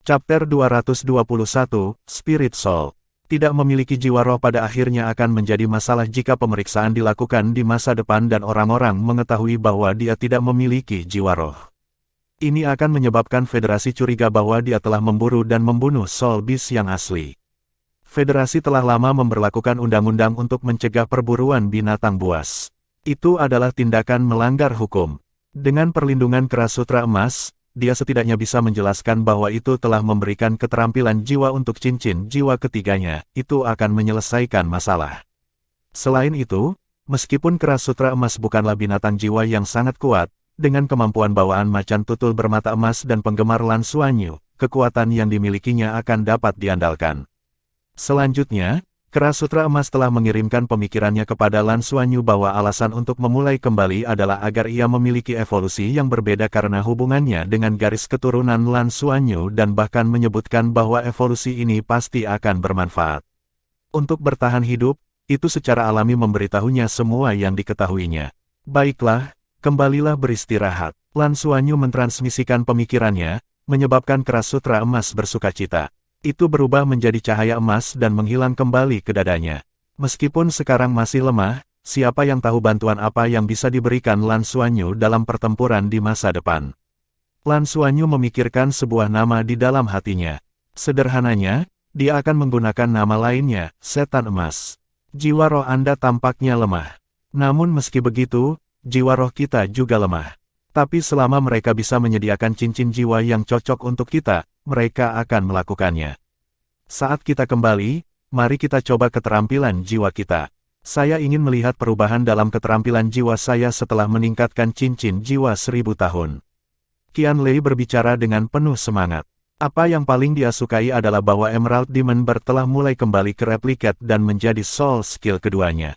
Chapter 221, Spirit Soul. Tidak memiliki jiwa roh pada akhirnya akan menjadi masalah jika pemeriksaan dilakukan di masa depan dan orang-orang mengetahui bahwa dia tidak memiliki jiwa roh. Ini akan menyebabkan Federasi curiga bahwa dia telah memburu dan membunuh Soul Beast yang asli. Federasi telah lama memberlakukan undang-undang untuk mencegah perburuan binatang buas. Itu adalah tindakan melanggar hukum. Dengan perlindungan keras sutra emas, dia setidaknya bisa menjelaskan bahwa itu telah memberikan keterampilan jiwa untuk cincin jiwa ketiganya, itu akan menyelesaikan masalah. Selain itu, meskipun keras sutra emas bukanlah binatang jiwa yang sangat kuat, dengan kemampuan bawaan macan tutul bermata emas dan penggemar Lan Xuanyu, kekuatan yang dimilikinya akan dapat diandalkan. Selanjutnya, keras sutra emas telah mengirimkan pemikirannya kepada Lan Xuanyu bahwa alasan untuk memulai kembali adalah agar ia memiliki evolusi yang berbeda karena hubungannya dengan garis keturunan Lan Xuanyu dan bahkan menyebutkan bahwa evolusi ini pasti akan bermanfaat. Untuk bertahan hidup, itu secara alami memberitahunya semua yang diketahuinya. Baiklah, kembalilah beristirahat. Lan Xuanyu mentransmisikan pemikirannya, menyebabkan keras sutra emas bersukacita. Itu berubah menjadi cahaya emas dan menghilang kembali ke dadanya. Meskipun sekarang masih lemah, siapa yang tahu bantuan apa yang bisa diberikan Lan Xuanyu dalam pertempuran di masa depan. Lan Xuanyu memikirkan sebuah nama di dalam hatinya. Sederhananya, dia akan menggunakan nama lainnya, Setan Emas. Jiwa roh Anda tampaknya lemah. Namun meski begitu, jiwa roh kita juga lemah. Tapi selama mereka bisa menyediakan cincin jiwa yang cocok untuk kita, mereka akan melakukannya. Saat kita kembali, mari kita coba keterampilan jiwa kita. Saya ingin melihat perubahan dalam keterampilan jiwa saya setelah meningkatkan cincin jiwa 1000 tahun. Qianlei berbicara dengan penuh semangat. Apa yang paling dia sukai adalah bahwa Emerald Demon Bird telah mulai kembali ke replicate dan menjadi soul skill keduanya.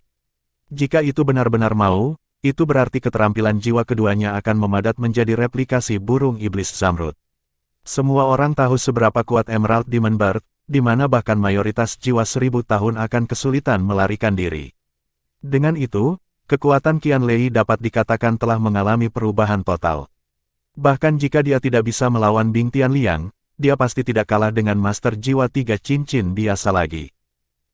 Jika itu benar-benar mau, itu berarti keterampilan jiwa keduanya akan memadat menjadi replikasi burung iblis Zamrud. Semua orang tahu seberapa kuat Emerald Demon Bird, di mana bahkan mayoritas jiwa 1000 tahun akan kesulitan melarikan diri. Dengan itu, kekuatan Qianlei dapat dikatakan telah mengalami perubahan total. Bahkan jika dia tidak bisa melawan Bing Tianliang, dia pasti tidak kalah dengan Master Jiwa 3 Cincin biasa lagi.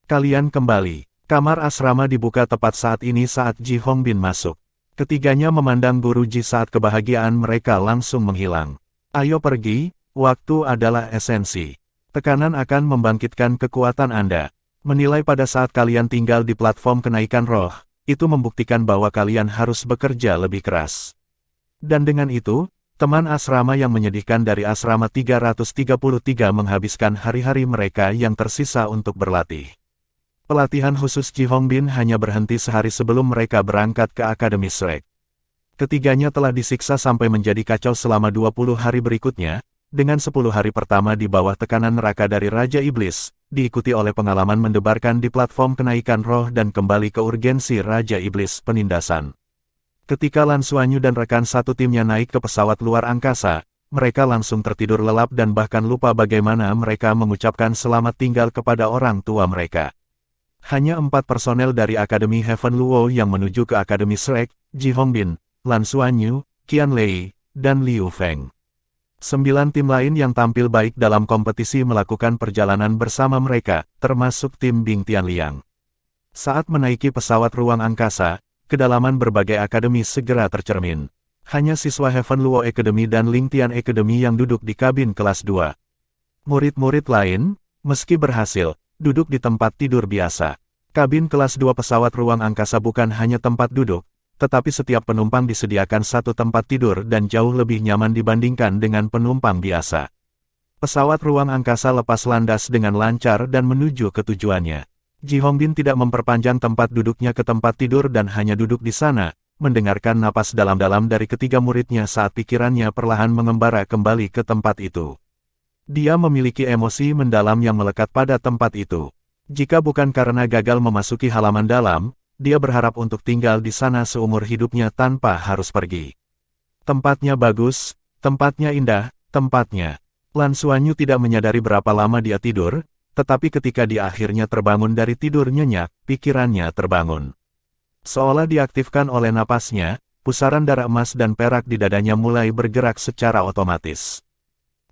Kalian kembali. Kamar asrama dibuka tepat saat ini saat Ji Hongbin masuk. Ketiganya memandang Guru Ji saat kebahagiaan mereka langsung menghilang. Ayo pergi. Waktu adalah esensi. Tekanan akan membangkitkan kekuatan Anda. Menilai pada saat kalian tinggal di platform kenaikan roh, itu membuktikan bahwa kalian harus bekerja lebih keras. Dan dengan itu, teman asrama yang menyedihkan dari asrama 333 menghabiskan hari-hari mereka yang tersisa untuk berlatih. Pelatihan khusus Ji Hongbin hanya berhenti sehari sebelum mereka berangkat ke Akademi Shrek. Ketiganya telah disiksa sampai menjadi kacau selama 20 hari berikutnya, dengan 10 hari pertama di bawah tekanan neraka dari Raja Iblis, diikuti oleh pengalaman mendebarkan di platform kenaikan roh dan kembali ke urgensi Raja Iblis penindasan. Ketika Lan Xuanyu dan rekan satu timnya naik ke pesawat luar angkasa, mereka langsung tertidur lelap dan bahkan lupa bagaimana mereka mengucapkan selamat tinggal kepada orang tua mereka. Hanya 4 personel dari Akademi Heaven Luo yang menuju ke Akademi Shrek, Ji Hongbin, Lan Xuanyu, Qianlei, dan Liu Feng. 9 tim lain yang tampil baik dalam kompetisi melakukan perjalanan bersama mereka, termasuk tim Bing Tianliang. Saat menaiki pesawat ruang angkasa, kedalaman berbagai akademi segera tercermin. Hanya siswa Heaven Luo Academy dan Ling Tian Academy yang duduk di kabin kelas 2. Murid-murid lain, meski berhasil, duduk di tempat tidur biasa. Kabin kelas 2 pesawat ruang angkasa bukan hanya tempat duduk, tetapi setiap penumpang disediakan satu tempat tidur dan jauh lebih nyaman dibandingkan dengan penumpang biasa. Pesawat ruang angkasa lepas landas dengan lancar dan menuju ke tujuannya. Ji Hongbin tidak memperpanjang tempat duduknya ke tempat tidur dan hanya duduk di sana, mendengarkan napas dalam-dalam dari ketiga muridnya saat pikirannya perlahan mengembara kembali ke tempat itu. Dia memiliki emosi mendalam yang melekat pada tempat itu. Jika bukan karena gagal memasuki halaman dalam, dia berharap untuk tinggal di sana seumur hidupnya tanpa harus pergi. Tempatnya bagus, tempatnya indah, tempatnya. Lan Xuanyu tidak menyadari berapa lama dia tidur, tetapi ketika dia akhirnya terbangun dari tidur nyenyak, pikirannya terbangun. Seolah diaktifkan oleh napasnya, pusaran darah emas dan perak di dadanya mulai bergerak secara otomatis.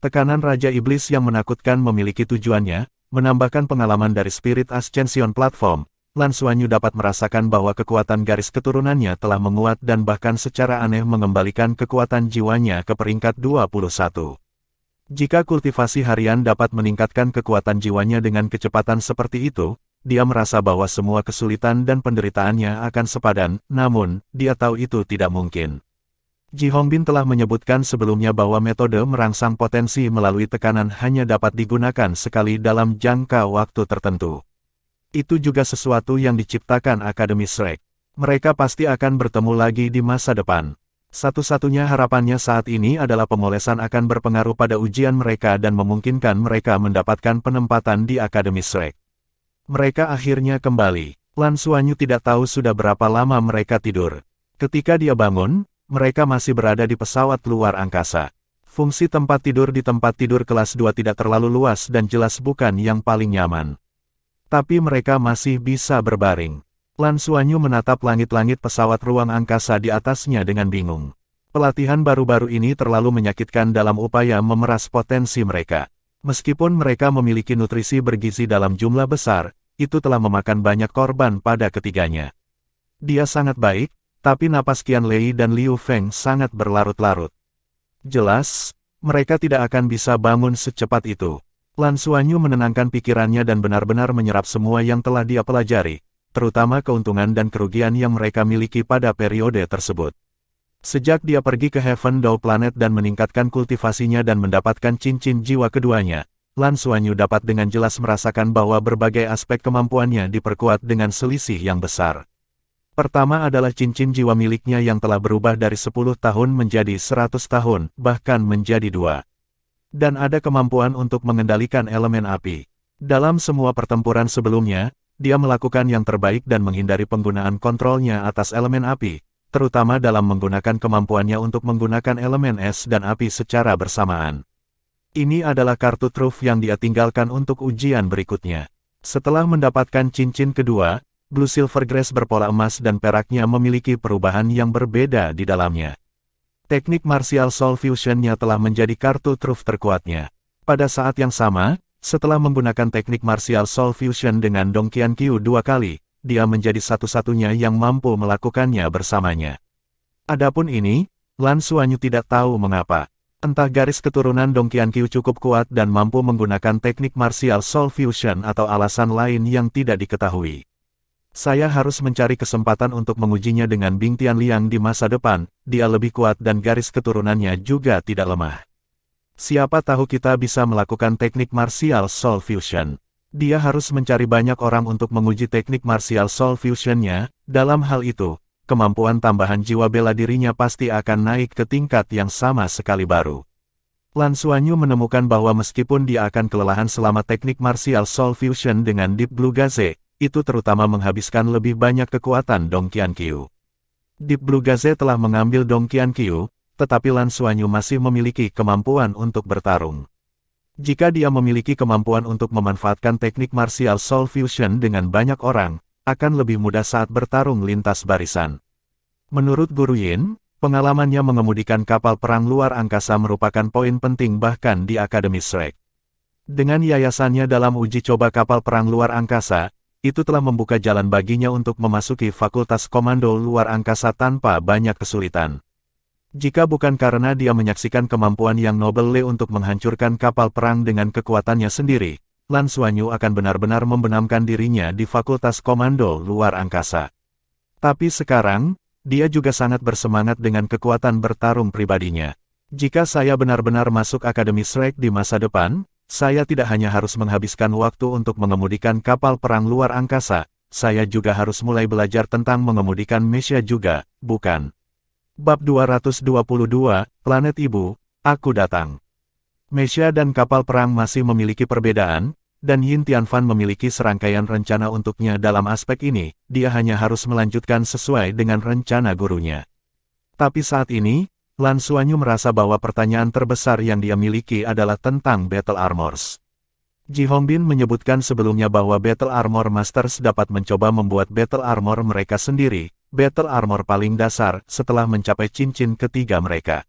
Tekanan Raja Iblis yang menakutkan memiliki tujuannya, menambahkan pengalaman dari Spirit Ascension Platform. Lan Xuanyu dapat merasakan bahwa kekuatan garis keturunannya telah menguat dan bahkan secara aneh mengembalikan kekuatan jiwanya ke peringkat 21. Jika kultivasi harian dapat meningkatkan kekuatan jiwanya dengan kecepatan seperti itu, dia merasa bahwa semua kesulitan dan penderitaannya akan sepadan, namun, dia tahu itu tidak mungkin. Ji Hongbin telah menyebutkan sebelumnya bahwa metode merangsang potensi melalui tekanan hanya dapat digunakan sekali dalam jangka waktu tertentu. Itu juga sesuatu yang diciptakan Akademi Shrek. Mereka pasti akan bertemu lagi di masa depan. Satu-satunya harapannya saat ini adalah pemolesan akan berpengaruh pada ujian mereka dan memungkinkan mereka mendapatkan penempatan di Akademi Shrek. Mereka akhirnya kembali. Lan Xuanyu tidak tahu sudah berapa lama mereka tidur. Ketika dia bangun, mereka masih berada di pesawat luar angkasa. Fungsi tempat tidur di tempat tidur kelas 2 tidak terlalu luas dan jelas bukan yang paling nyaman. Tapi mereka masih bisa berbaring. Lan Xuanyu menatap langit-langit pesawat ruang angkasa di atasnya dengan bingung. Pelatihan baru-baru ini terlalu menyakitkan dalam upaya memeras potensi mereka. Meskipun mereka memiliki nutrisi bergizi dalam jumlah besar, itu telah memakan banyak korban pada ketiganya. Dia sangat baik, tapi napas Qian Lei dan Liu Feng sangat berlarut-larut. Jelas, mereka tidak akan bisa bangun secepat itu. Lan Xuanyu menenangkan pikirannya dan benar-benar menyerap semua yang telah dia pelajari, terutama keuntungan dan kerugian yang mereka miliki pada periode tersebut. Sejak dia pergi ke Heaven Dao Planet dan meningkatkan kultivasinya dan mendapatkan cincin jiwa keduanya, Lan Xuanyu dapat dengan jelas merasakan bahwa berbagai aspek kemampuannya diperkuat dengan selisih yang besar. Pertama adalah cincin jiwa miliknya yang telah berubah dari 10 tahun menjadi 100 tahun, bahkan menjadi 2. Dan ada kemampuan untuk mengendalikan elemen api. Dalam semua pertempuran sebelumnya, dia melakukan yang terbaik dan menghindari penggunaan kontrolnya atas elemen api, terutama dalam menggunakan kemampuannya untuk menggunakan elemen es dan api secara bersamaan. Ini adalah kartu truf yang dia tinggalkan untuk ujian berikutnya. Setelah mendapatkan cincin kedua, Blue Silvergrass berpola emas dan peraknya memiliki perubahan yang berbeda di dalamnya. Teknik Martial Soul Fusion-nya telah menjadi kartu truf terkuatnya. Pada saat yang sama, setelah menggunakan teknik Martial Soul Fusion dengan Dong Qianqiu 2 kali, dia menjadi satu-satunya yang mampu melakukannya bersamanya. Adapun ini, Lan Xuanyu tidak tahu mengapa. Entah garis keturunan Dong Qianqiu cukup kuat dan mampu menggunakan teknik Martial Soul Fusion atau alasan lain yang tidak diketahui. Saya harus mencari kesempatan untuk mengujinya dengan Bing Tianliang di masa depan, dia lebih kuat dan garis keturunannya juga tidak lemah. Siapa tahu kita bisa melakukan teknik Martial Soul Fusion. Dia harus mencari banyak orang untuk menguji teknik Martial Soul Fusion-nya, dalam hal itu, kemampuan tambahan jiwa bela dirinya pasti akan naik ke tingkat yang sama sekali baru. Lan Xuanyu menemukan bahwa meskipun dia akan kelelahan selama teknik Martial Soul Fusion dengan Deep Blue Gaze, itu terutama menghabiskan lebih banyak kekuatan Dong Qianqiu. Deep Blue Gaze telah mengambil Dong Qianqiu, tetapi Lan Xuanyu masih memiliki kemampuan untuk bertarung. Jika dia memiliki kemampuan untuk memanfaatkan teknik Martial Soul Fusion dengan banyak orang, akan lebih mudah saat bertarung lintas barisan. Menurut Guru Yin, pengalamannya mengemudikan kapal perang luar angkasa merupakan poin penting bahkan di Akademi Shrek. Dengan yayasannya dalam uji coba kapal perang luar angkasa, itu telah membuka jalan baginya untuk memasuki Fakultas Komando Luar Angkasa tanpa banyak kesulitan. Jika bukan karena dia menyaksikan kemampuan yang Noble Le untuk menghancurkan kapal perang dengan kekuatannya sendiri, Lan Xuanyu akan benar-benar membenamkan dirinya di Fakultas Komando Luar Angkasa. Tapi sekarang, dia juga sangat bersemangat dengan kekuatan bertarung pribadinya. Jika saya benar-benar masuk Akademi Shrek di masa depan, saya tidak hanya harus menghabiskan waktu untuk mengemudikan kapal perang luar angkasa, saya juga harus mulai belajar tentang mengemudikan mecha juga, bukan? Bab 222, Planet Ibu, Aku Datang. Mecha dan kapal perang masih memiliki perbedaan, dan Yin Tianfan memiliki serangkaian rencana untuknya dalam aspek ini, dia hanya harus melanjutkan sesuai dengan rencana gurunya. Tapi saat ini, Lan Xuanyu merasa bahwa pertanyaan terbesar yang dia miliki adalah tentang Battle Armors. Ji Hongbin menyebutkan sebelumnya bahwa Battle Armor Masters dapat mencoba membuat Battle Armor mereka sendiri, Battle Armor paling dasar, setelah mencapai cincin ketiga mereka.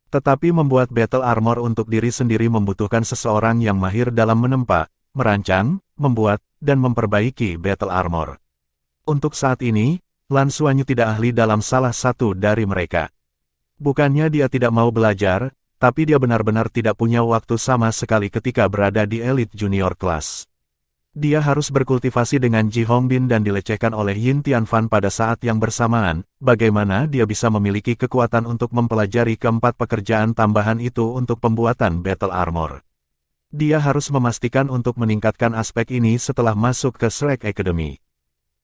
Tetapi membuat battle armor untuk diri sendiri membutuhkan seseorang yang mahir dalam menempa, merancang, membuat, dan memperbaiki battle armor. Untuk saat ini, Lan Xuanyu tidak ahli dalam salah satu dari mereka. Bukannya dia tidak mau belajar, tapi dia benar-benar tidak punya waktu sama sekali ketika berada di Elite Junior Class. Dia harus berkultivasi dengan Ji Hongbin dan dilecehkan oleh Yin Tianfan pada saat yang bersamaan. Bagaimana dia bisa memiliki kekuatan untuk mempelajari keempat pekerjaan tambahan itu untuk pembuatan battle armor? Dia harus memastikan untuk meningkatkan aspek ini setelah masuk ke Shrek Academy.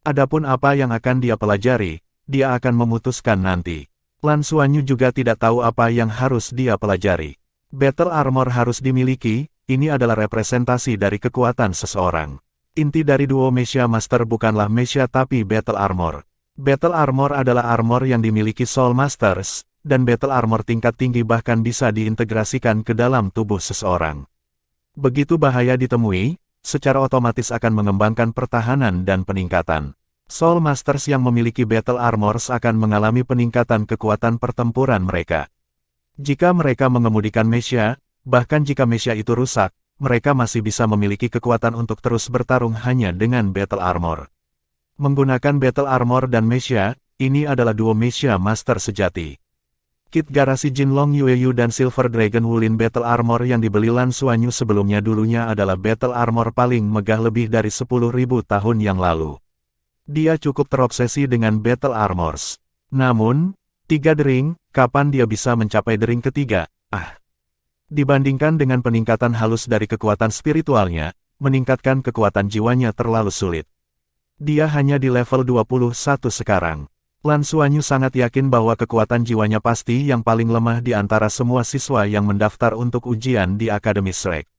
Adapun apa yang akan dia pelajari, dia akan memutuskan nanti. Lan Xuanyu juga tidak tahu apa yang harus dia pelajari. Battle armor harus dimiliki. Ini adalah representasi dari kekuatan seseorang. Inti dari duo Mesha Master bukanlah Mesha tapi Battle Armor. Battle Armor adalah armor yang dimiliki Soul Masters, dan Battle Armor tingkat tinggi bahkan bisa diintegrasikan ke dalam tubuh seseorang. Begitu bahaya ditemui, secara otomatis akan mengembangkan pertahanan dan peningkatan. Soul Masters yang memiliki Battle Armors akan mengalami peningkatan kekuatan pertempuran mereka. Jika mereka mengemudikan Mesha, bahkan jika Mesha itu rusak, mereka masih bisa memiliki kekuatan untuk terus bertarung hanya dengan Battle Armor. Menggunakan Battle Armor dan Mesha, ini adalah duo Mesha Master sejati. Kit garasi Jinlong Yueyu dan Silver Dragon Wulin Battle Armor yang dibeli Lan Xuanyu sebelumnya dulunya adalah Battle Armor paling megah lebih dari 10.000 tahun yang lalu. Dia cukup terobsesi dengan Battle Armors. Namun, 3 dering, kapan dia bisa mencapai dering ketiga? Dibandingkan dengan peningkatan halus dari kekuatan spiritualnya, meningkatkan kekuatan jiwanya terlalu sulit. Dia hanya di level 21 sekarang. Lan Xuanyu sangat yakin bahwa kekuatan jiwanya pasti yang paling lemah di antara semua siswa yang mendaftar untuk ujian di Akademi Shrek.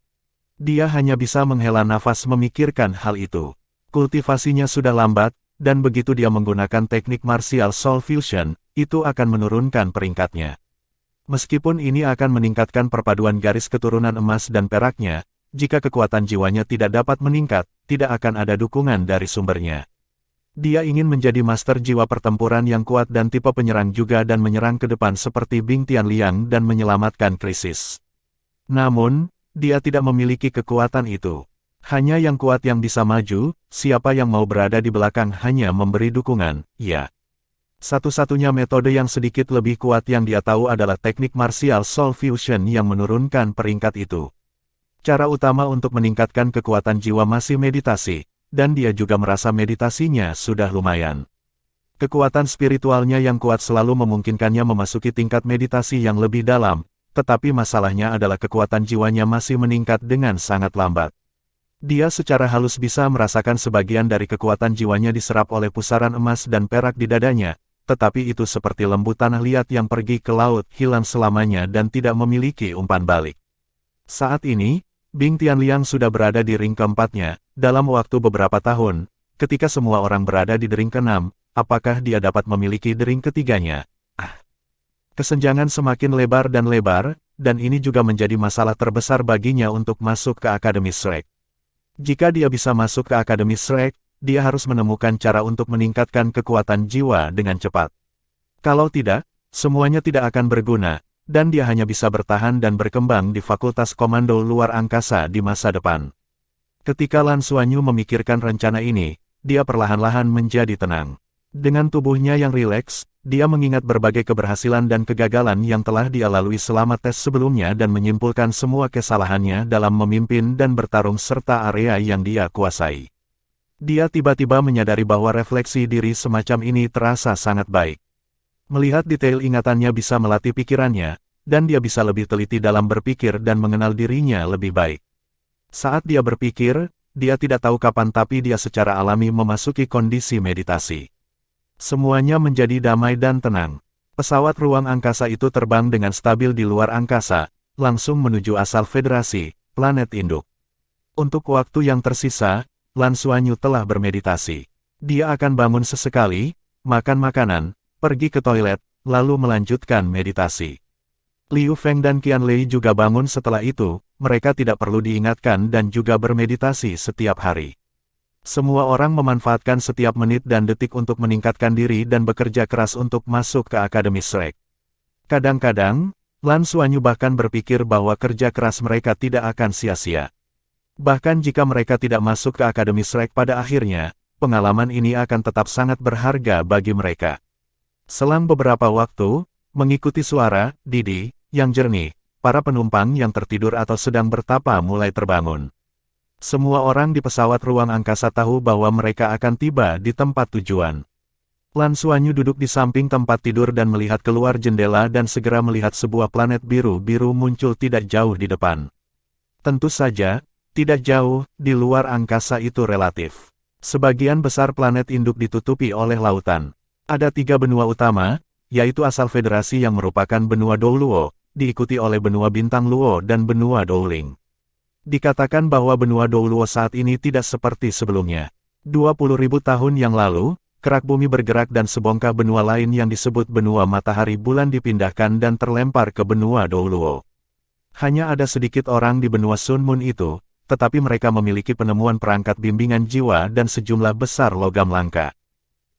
Dia hanya bisa menghela nafas memikirkan hal itu. Kultivasinya sudah lambat, dan begitu dia menggunakan teknik martial Soul Fusion, itu akan menurunkan peringkatnya. Meskipun ini akan meningkatkan perpaduan garis keturunan emas dan peraknya, jika kekuatan jiwanya tidak dapat meningkat, tidak akan ada dukungan dari sumbernya. Dia ingin menjadi master jiwa pertempuran yang kuat dan tipe penyerang juga dan menyerang ke depan seperti Bing Tianliang dan menyelamatkan krisis. Namun, dia tidak memiliki kekuatan itu. Hanya yang kuat yang bisa maju, siapa yang mau berada di belakang hanya memberi dukungan, ya. Satu-satunya metode yang sedikit lebih kuat yang dia tahu adalah teknik martial Soul Fusion yang menurunkan peringkat itu. Cara utama untuk meningkatkan kekuatan jiwa masih meditasi, dan dia juga merasa meditasinya sudah lumayan. Kekuatan spiritualnya yang kuat selalu memungkinkannya memasuki tingkat meditasi yang lebih dalam, tetapi masalahnya adalah kekuatan jiwanya masih meningkat dengan sangat lambat. Dia secara halus bisa merasakan sebagian dari kekuatan jiwanya diserap oleh pusaran emas dan perak di dadanya, tetapi itu seperti lembu tanah liat yang pergi ke laut hilang selamanya dan tidak memiliki umpan balik. Saat ini, Bing Tianliang sudah berada di ring keempatnya, dalam waktu beberapa tahun, ketika semua orang berada di ring keenam, apakah dia dapat memiliki ring ketiganya? Kesenjangan semakin lebar, dan ini juga menjadi masalah terbesar baginya untuk masuk ke Akademi Shrek. Jika dia bisa masuk ke Akademi Shrek, dia harus menemukan cara untuk meningkatkan kekuatan jiwa dengan cepat. Kalau tidak, semuanya tidak akan berguna, dan dia hanya bisa bertahan dan berkembang di Fakultas Komando Luar Angkasa di masa depan. Ketika Lan Xuanyu memikirkan rencana ini, dia perlahan-lahan menjadi tenang. Dengan tubuhnya yang rileks, dia mengingat berbagai keberhasilan dan kegagalan yang telah dia lalui selama tes sebelumnya dan menyimpulkan semua kesalahannya dalam memimpin dan bertarung serta area yang dia kuasai. Dia tiba-tiba menyadari bahwa refleksi diri semacam ini terasa sangat baik. Melihat detail ingatannya bisa melatih pikirannya, dan dia bisa lebih teliti dalam berpikir dan mengenal dirinya lebih baik. Saat dia berpikir, dia tidak tahu kapan tapi dia secara alami memasuki kondisi meditasi. Semuanya menjadi damai dan tenang. Pesawat ruang angkasa itu terbang dengan stabil di luar angkasa, langsung menuju asal Federasi, planet induk. Untuk waktu yang tersisa, Lan Xuanyu telah bermeditasi. Dia akan bangun sesekali, makan makanan, pergi ke toilet, lalu melanjutkan meditasi. Liu Feng dan Qianlei juga bangun setelah itu, mereka tidak perlu diingatkan dan juga bermeditasi setiap hari. Semua orang memanfaatkan setiap menit dan detik untuk meningkatkan diri dan bekerja keras untuk masuk ke Akademi Shrek. Kadang-kadang, Lan Xuanyu bahkan berpikir bahwa kerja keras mereka tidak akan sia-sia. Bahkan jika mereka tidak masuk ke Akademi Shrek pada akhirnya, pengalaman ini akan tetap sangat berharga bagi mereka. Selang beberapa waktu, mengikuti suara, Didi, yang jernih, para penumpang yang tertidur atau sedang bertapa mulai terbangun. Semua orang di pesawat ruang angkasa tahu bahwa mereka akan tiba di tempat tujuan. Lan Xuanyu duduk di samping tempat tidur dan melihat keluar jendela dan segera melihat sebuah planet biru-biru muncul tidak jauh di depan. Tentu saja, tidak jauh, di luar angkasa itu relatif. Sebagian besar planet induk ditutupi oleh lautan. Ada 3 benua utama, yaitu asal Federasi yang merupakan benua Douluo, diikuti oleh benua Bintang Luo dan benua Douling. Dikatakan bahwa benua Douluo saat ini tidak seperti sebelumnya. 20.000 tahun yang lalu, kerak bumi bergerak dan sebongkah benua lain yang disebut benua matahari bulan dipindahkan dan terlempar ke benua Douluo. Hanya ada sedikit orang di benua Sun Moon itu, tetapi mereka memiliki penemuan perangkat bimbingan jiwa dan sejumlah besar logam langka.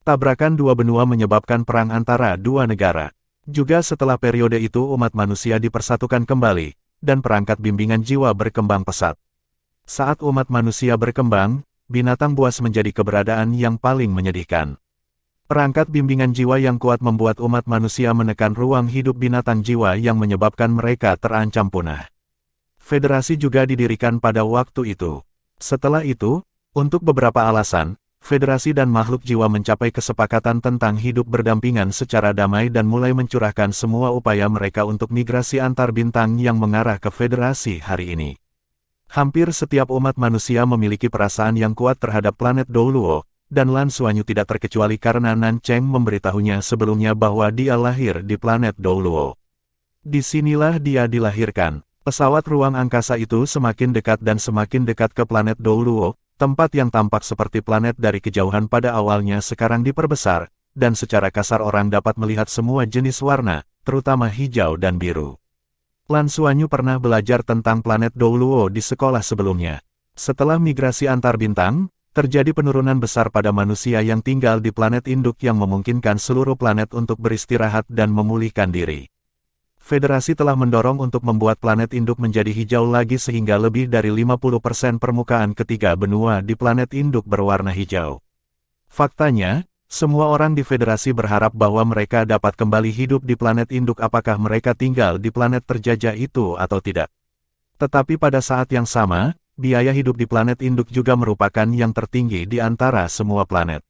Tabrakan 2 benua menyebabkan perang antara 2 negara. Juga setelah periode itu umat manusia dipersatukan kembali, dan perangkat bimbingan jiwa berkembang pesat. Saat umat manusia berkembang, binatang buas menjadi keberadaan yang paling menyedihkan. Perangkat bimbingan jiwa yang kuat membuat umat manusia menekan ruang hidup binatang jiwa yang menyebabkan mereka terancam punah. Federasi juga didirikan pada waktu itu. Setelah itu, untuk beberapa alasan, Federasi dan makhluk jiwa mencapai kesepakatan tentang hidup berdampingan secara damai dan mulai mencurahkan semua upaya mereka untuk migrasi antar bintang yang mengarah ke Federasi hari ini. Hampir setiap umat manusia memiliki perasaan yang kuat terhadap planet Douluo, dan Lan Xuanyu tidak terkecuali karena Nan Cheng memberitahunya sebelumnya bahwa dia lahir di planet Douluo. Disinilah dia dilahirkan. Pesawat ruang angkasa itu semakin dekat dan semakin dekat ke planet Douluo, tempat yang tampak seperti planet dari kejauhan pada awalnya sekarang diperbesar, dan secara kasar orang dapat melihat semua jenis warna, terutama hijau dan biru. Lan Xuanyu pernah belajar tentang planet Douluo di sekolah sebelumnya. Setelah migrasi antar bintang, terjadi penurunan besar pada manusia yang tinggal di planet induk yang memungkinkan seluruh planet untuk beristirahat dan memulihkan diri. Federasi telah mendorong untuk membuat planet induk menjadi hijau lagi sehingga lebih dari 50% permukaan ketiga benua di planet induk berwarna hijau. Faktanya, semua orang di Federasi berharap bahwa mereka dapat kembali hidup di planet induk apakah mereka tinggal di planet terjajah itu atau tidak. Tetapi pada saat yang sama, biaya hidup di planet induk juga merupakan yang tertinggi di antara semua planet.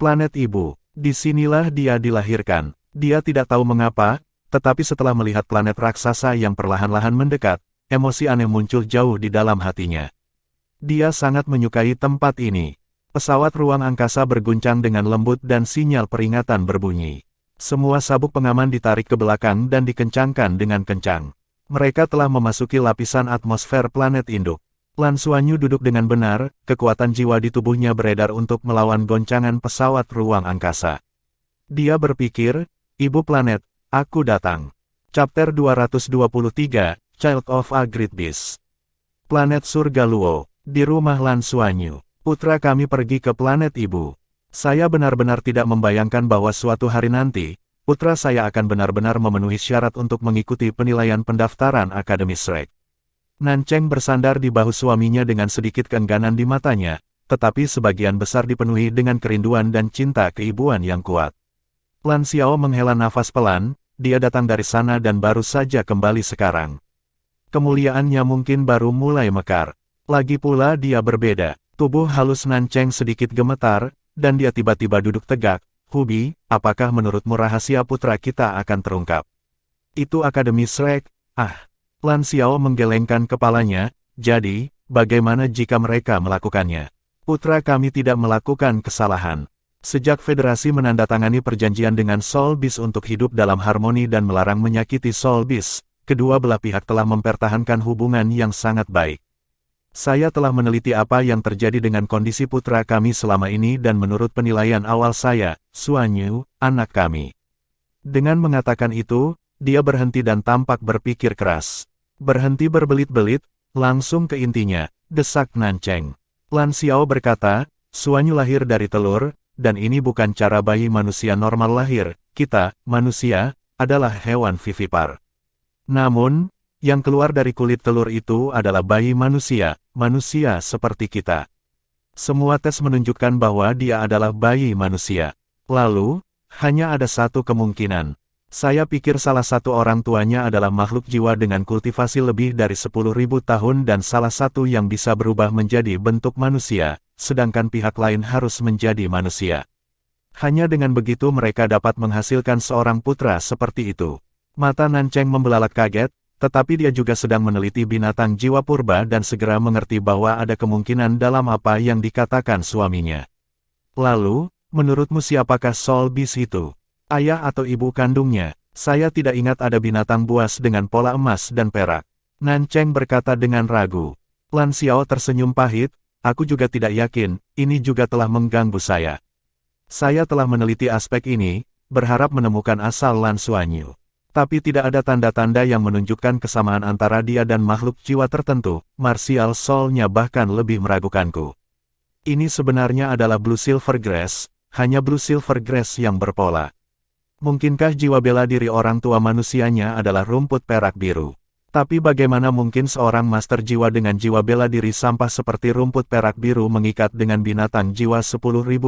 Planet ibu, disinilah dia dilahirkan. Dia tidak tahu mengapa, tetapi setelah melihat planet raksasa yang perlahan-lahan mendekat, emosi aneh muncul jauh di dalam hatinya. Dia sangat menyukai tempat ini. Pesawat ruang angkasa berguncang dengan lembut dan sinyal peringatan berbunyi. Semua sabuk pengaman ditarik ke belakang dan dikencangkan dengan kencang. Mereka telah memasuki lapisan atmosfer planet induk. Lan Xuanyu duduk dengan benar, kekuatan jiwa di tubuhnya beredar untuk melawan goncangan pesawat ruang angkasa. Dia berpikir, Ibu Planet, aku datang. Chapter 223, Child of a Great Beast. Planet Surga Luo, di rumah Lan Xuanyu. Putra kami pergi ke planet ibu. Saya benar-benar tidak membayangkan bahwa suatu hari nanti, putra saya akan benar-benar memenuhi syarat untuk mengikuti penilaian pendaftaran Akademi Shrek. Nan Cheng bersandar di bahu suaminya dengan sedikit keengganan di matanya, tetapi sebagian besar dipenuhi dengan kerinduan dan cinta keibuan yang kuat. Lan Xiao menghela nafas pelan, dia datang dari sana dan baru saja kembali sekarang. Kemuliaannya mungkin baru mulai mekar. Lagi pula dia berbeda. Tubuh halus Nan Cheng sedikit gemetar, dan dia tiba-tiba duduk tegak. Hubi, apakah menurutmu rahasia putra kita akan terungkap? Itu Akademi Shrek, Lan Xiao menggelengkan kepalanya, jadi, bagaimana jika mereka melakukannya? Putra kami tidak melakukan kesalahan. Sejak Federasi menandatangani perjanjian dengan Soul Beast untuk hidup dalam harmoni dan melarang menyakiti Soul Beast, kedua belah pihak telah mempertahankan hubungan yang sangat baik. Saya telah meneliti apa yang terjadi dengan kondisi putra kami selama ini dan menurut penilaian awal saya, Xuanyu, anak kami. Dengan mengatakan itu, dia berhenti dan tampak berpikir keras. Berhenti berbelit-belit, langsung ke intinya, desak Nan Cheng. Lan Xiao berkata, Xuanyu lahir dari telur, dan ini bukan cara bayi manusia normal lahir, kita, manusia, adalah hewan vivipar. Namun, yang keluar dari kulit telur itu adalah bayi manusia, manusia seperti kita. Semua tes menunjukkan bahwa dia adalah bayi manusia. Lalu, hanya ada satu kemungkinan. Saya pikir salah satu orang tuanya adalah makhluk jiwa dengan kultivasi lebih dari 10.000 tahun dan salah satu yang bisa berubah menjadi bentuk manusia, sedangkan pihak lain harus menjadi manusia. Hanya dengan begitu mereka dapat menghasilkan seorang putra seperti itu. Mata Nancheng membelalak kaget, tetapi dia juga sedang meneliti binatang jiwa purba dan segera mengerti bahwa ada kemungkinan dalam apa yang dikatakan suaminya. Lalu, menurutmu siapakah Soul Beast itu? Ayah atau ibu kandungnya? Saya tidak ingat ada binatang buas dengan pola emas dan perak. Nancheng berkata dengan ragu. Lan Xiao tersenyum pahit, aku juga tidak yakin, ini juga telah mengganggu saya. Saya telah meneliti aspek ini, berharap menemukan asal Lan Xuanyu. Tapi tidak ada tanda-tanda yang menunjukkan kesamaan antara dia dan makhluk jiwa tertentu, martial soul-nya bahkan lebih meragukanku. Ini sebenarnya adalah Blue Silver Grass, hanya Blue Silver Grass yang berpola. Mungkinkah jiwa bela diri orang tua manusianya adalah rumput perak biru? Tapi bagaimana mungkin seorang master jiwa dengan jiwa bela diri sampah seperti rumput perak biru mengikat dengan binatang jiwa 10.000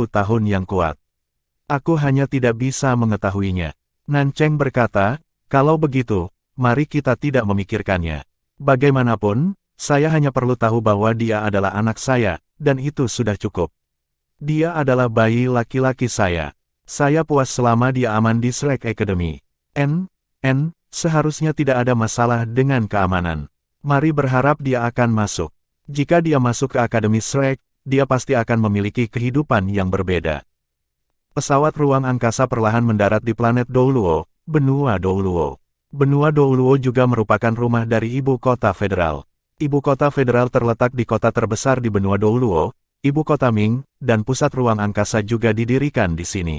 tahun yang kuat? Aku hanya tidak bisa mengetahuinya. Nancheng berkata, kalau begitu, mari kita tidak memikirkannya. Bagaimanapun, saya hanya perlu tahu bahwa dia adalah anak saya, dan itu sudah cukup. Dia adalah bayi laki-laki saya. Saya puas selama dia aman di Shrek Academy. Seharusnya tidak ada masalah dengan keamanan. Mari berharap dia akan masuk. Jika dia masuk ke Akademi Shrek, dia pasti akan memiliki kehidupan yang berbeda. Pesawat ruang angkasa perlahan mendarat di planet Douluo, benua Douluo. Benua Douluo juga merupakan rumah dari ibu kota federal. Ibu kota federal terletak di kota terbesar di benua Douluo, ibu kota Ming, dan pusat ruang angkasa juga didirikan di sini.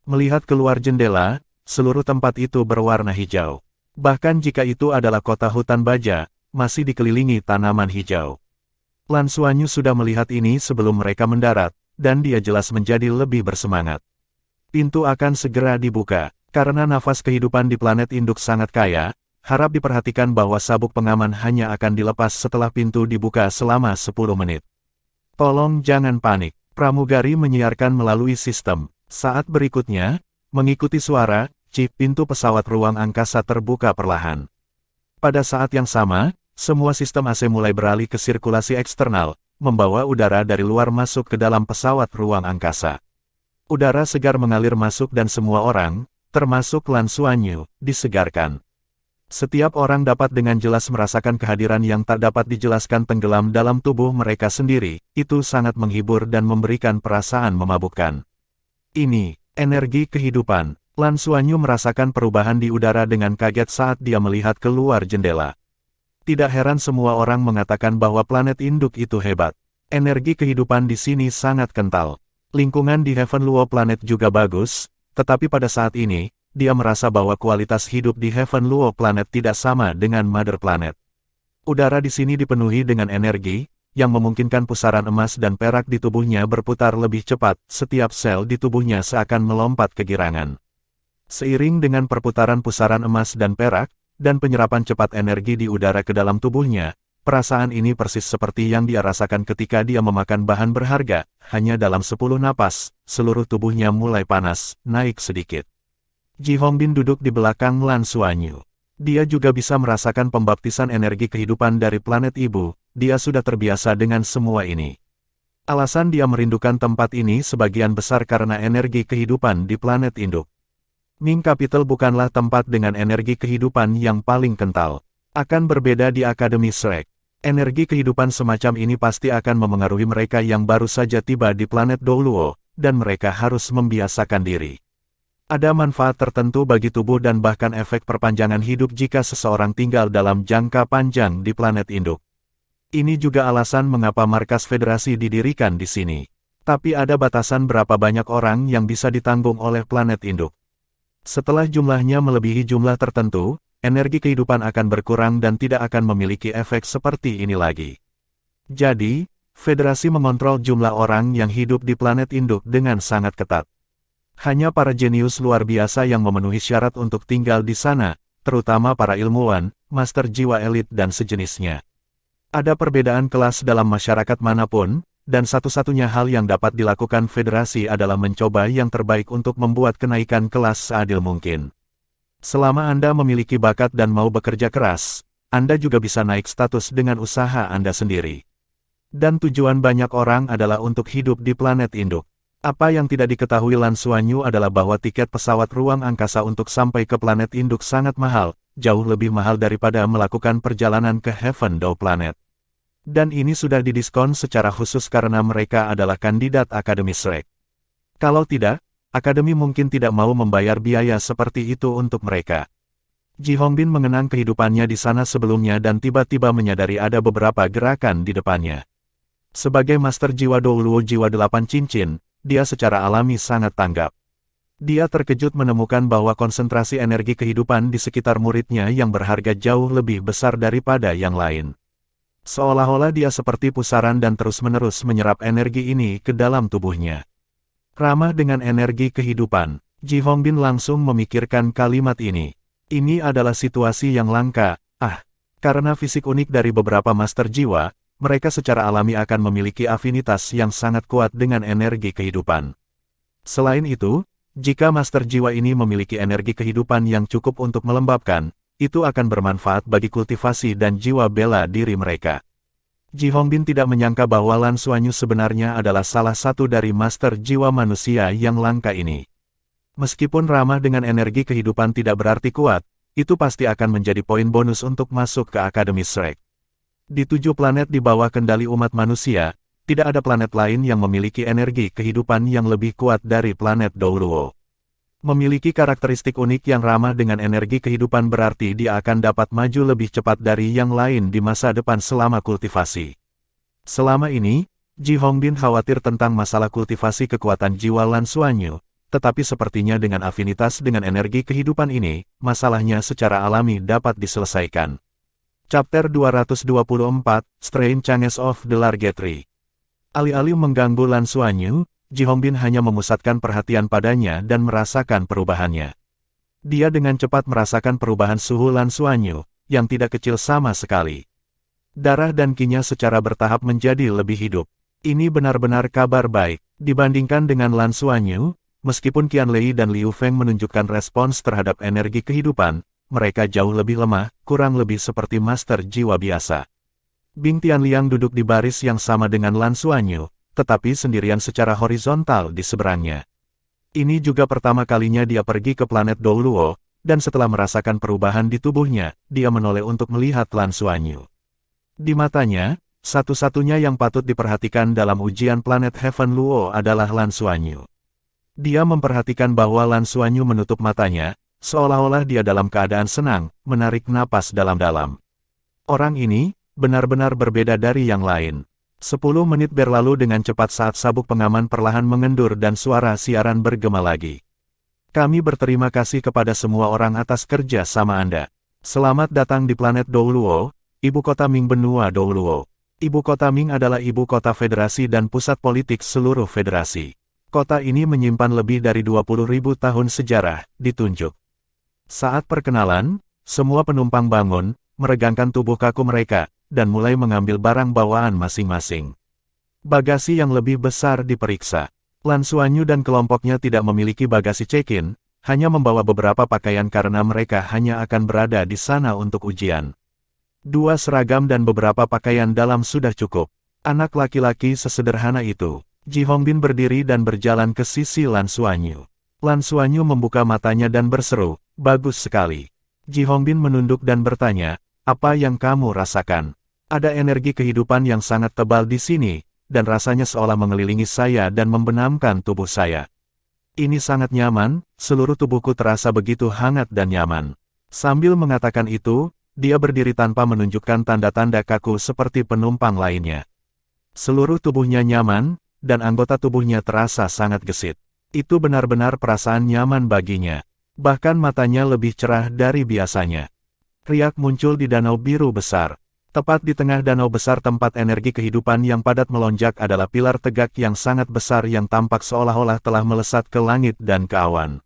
Melihat keluar jendela, seluruh tempat itu berwarna hijau. Bahkan jika itu adalah kota hutan baja, masih dikelilingi tanaman hijau. Lan Xuanyu sudah melihat ini sebelum mereka mendarat, dan dia jelas menjadi lebih bersemangat. Pintu akan segera dibuka. Karena nafas kehidupan di planet induk sangat kaya, harap diperhatikan bahwa sabuk pengaman hanya akan dilepas setelah pintu dibuka selama 10 menit. Tolong jangan panik. Pramugari menyiarkan melalui sistem. Saat berikutnya, mengikuti suara, chip pintu pesawat ruang angkasa terbuka perlahan. Pada saat yang sama, semua sistem AC mulai beralih ke sirkulasi eksternal, membawa udara dari luar masuk ke dalam pesawat ruang angkasa. Udara segar mengalir masuk dan semua orang, termasuk Lan Xuanyu, disegarkan. Setiap orang dapat dengan jelas merasakan kehadiran yang tak dapat dijelaskan tenggelam dalam tubuh mereka sendiri, itu sangat menghibur dan memberikan perasaan memabukkan. Ini, energi kehidupan. Lan Xuanyu merasakan perubahan di udara dengan kaget saat dia melihat keluar jendela. Tidak heran semua orang mengatakan bahwa planet induk itu hebat. Energi kehidupan di sini sangat kental. Lingkungan di Heaven Luo Planet juga bagus, tetapi pada saat ini, dia merasa bahwa kualitas hidup di Heaven Luo Planet tidak sama dengan Mother Planet. Udara di sini dipenuhi dengan energi, yang memungkinkan pusaran emas dan perak di tubuhnya berputar lebih cepat, setiap sel di tubuhnya seakan melompat kegirangan. Seiring dengan perputaran pusaran emas dan perak, dan penyerapan cepat energi di udara ke dalam tubuhnya, perasaan ini persis seperti yang dia rasakan ketika dia memakan bahan berharga, hanya dalam 10 napas, seluruh tubuhnya mulai panas, naik sedikit. Ji Hongbin duduk di belakang Lan Xuanyu. Dia juga bisa merasakan pembaptisan energi kehidupan dari planet ibu, dia sudah terbiasa dengan semua ini. Alasan dia merindukan tempat ini sebagian besar karena energi kehidupan di planet induk. Ming Capital bukanlah tempat dengan energi kehidupan yang paling kental. Akan berbeda di Akademi Shrek. Energi kehidupan semacam ini pasti akan memengaruhi mereka yang baru saja tiba di planet Douluo, dan mereka harus membiasakan diri. Ada manfaat tertentu bagi tubuh dan bahkan efek perpanjangan hidup jika seseorang tinggal dalam jangka panjang di planet induk. Ini juga alasan mengapa markas federasi didirikan di sini. Tapi ada batasan berapa banyak orang yang bisa ditanggung oleh planet induk. Setelah jumlahnya melebihi jumlah tertentu, energi kehidupan akan berkurang dan tidak akan memiliki efek seperti ini lagi. Jadi, federasi mengontrol jumlah orang yang hidup di planet induk dengan sangat ketat. Hanya para jenius luar biasa yang memenuhi syarat untuk tinggal di sana, terutama para ilmuwan, master jiwa elit dan sejenisnya. Ada perbedaan kelas dalam masyarakat manapun, dan satu-satunya hal yang dapat dilakukan federasi adalah mencoba yang terbaik untuk membuat kenaikan kelas seadil mungkin. Selama Anda memiliki bakat dan mau bekerja keras, Anda juga bisa naik status dengan usaha Anda sendiri. Dan tujuan banyak orang adalah untuk hidup di planet induk. Apa yang tidak diketahui Lan Xuanyu adalah bahwa tiket pesawat ruang angkasa untuk sampai ke planet induk sangat mahal, jauh lebih mahal daripada melakukan perjalanan ke Heaven Door Planet. Dan ini sudah didiskon secara khusus karena mereka adalah kandidat Akademi Shrek. Kalau tidak, Akademi mungkin tidak mau membayar biaya seperti itu untuk mereka. Ji Hongbin mengenang kehidupannya di sana sebelumnya dan tiba-tiba menyadari ada beberapa gerakan di depannya. Sebagai Master Jiwa Douluo Jiwa 8 Cincin, dia secara alami sangat tanggap. Dia terkejut menemukan bahwa konsentrasi energi kehidupan di sekitar muridnya yang berharga jauh lebih besar daripada yang lain. Seolah-olah dia seperti pusaran dan terus-menerus menyerap energi ini ke dalam tubuhnya. Ramah dengan energi kehidupan, Ji Hongbin langsung memikirkan kalimat ini. Ini adalah situasi yang langka, karena fisik unik dari beberapa master jiwa, mereka secara alami akan memiliki afinitas yang sangat kuat dengan energi kehidupan. Selain itu, jika master jiwa ini memiliki energi kehidupan yang cukup untuk melembabkan, itu akan bermanfaat bagi kultivasi dan jiwa bela diri mereka. Ji Hongbin tidak menyangka bahwa Lan Xuanyu sebenarnya adalah salah satu dari master jiwa manusia yang langka ini. Meskipun ramah dengan energi kehidupan tidak berarti kuat, itu pasti akan menjadi poin bonus untuk masuk ke Akademi Shrek. Di 7 planet di bawah kendali umat manusia, tidak ada planet lain yang memiliki energi kehidupan yang lebih kuat dari planet Douluo. Memiliki karakteristik unik yang ramah dengan energi kehidupan berarti dia akan dapat maju lebih cepat dari yang lain di masa depan selama kultivasi. Selama ini, Ji Hongbin khawatir tentang masalah kultivasi kekuatan jiwa Lan Xuanyu, tetapi sepertinya dengan afinitas dengan energi kehidupan ini, masalahnya secara alami dapat diselesaikan. Chapter 224, Strange Changes of the Largetry. Alih-alih mengganggu Lan Xuanyu, Ji Hongbin hanya memusatkan perhatian padanya dan merasakan perubahannya. Dia dengan cepat merasakan perubahan suhu Lan Xuanyu, yang tidak kecil sama sekali. Darah dan qi-nya secara bertahap menjadi lebih hidup. Ini benar-benar kabar baik. Dibandingkan dengan Lan Xuanyu, meskipun Qianlei dan Liu Feng menunjukkan respons terhadap energi kehidupan, mereka jauh lebih lemah, kurang lebih seperti master jiwa biasa. Bing Tianliang duduk di baris yang sama dengan Lan Xuanyu, tetapi sendirian secara horizontal di seberangnya. Ini juga pertama kalinya dia pergi ke planet Douluo, dan setelah merasakan perubahan di tubuhnya, dia menoleh untuk melihat Lan Xuanyu. Di matanya, satu-satunya yang patut diperhatikan dalam ujian planet Heaven Luo adalah Lan Xuanyu. Dia memperhatikan bahwa Lan Xuanyu menutup matanya, seolah-olah dia dalam keadaan senang, menarik napas dalam-dalam. Orang ini benar-benar berbeda dari yang lain. 10 menit berlalu dengan cepat saat sabuk pengaman perlahan mengendur dan suara siaran bergema lagi. Kami berterima kasih kepada semua orang atas kerja sama Anda. Selamat datang di planet Douluo, ibu kota Ming benua Douluo. Ibu kota Ming adalah ibu kota federasi dan pusat politik seluruh federasi. Kota ini menyimpan lebih dari 20.000 tahun sejarah, ditunjuk. Saat perkenalan, semua penumpang bangun, meregangkan tubuh kaku mereka, dan mulai mengambil barang bawaan masing-masing. Bagasi yang lebih besar diperiksa. Lan Xuanyu dan kelompoknya tidak memiliki bagasi check-in, hanya membawa beberapa pakaian karena mereka hanya akan berada di sana untuk ujian. 2 seragam dan beberapa pakaian dalam sudah cukup. Anak laki-laki sesederhana itu. Ji Hongbin berdiri dan berjalan ke sisi Lan Xuanyu. Lan Xuanyu membuka matanya dan berseru, "Bagus sekali." Ji Hongbin menunduk dan bertanya, "Apa yang kamu rasakan?" Ada energi kehidupan yang sangat tebal di sini, dan rasanya seolah mengelilingi saya dan membenamkan tubuh saya. Ini sangat nyaman, seluruh tubuhku terasa begitu hangat dan nyaman. Sambil mengatakan itu, dia berdiri tanpa menunjukkan tanda-tanda kaku seperti penumpang lainnya. Seluruh tubuhnya nyaman, dan anggota tubuhnya terasa sangat gesit. Itu benar-benar perasaan nyaman baginya. Bahkan matanya lebih cerah dari biasanya. Riak muncul di danau biru besar. Tepat di tengah danau besar tempat energi kehidupan yang padat melonjak adalah pilar tegak yang sangat besar yang tampak seolah-olah telah melesat ke langit dan ke awan.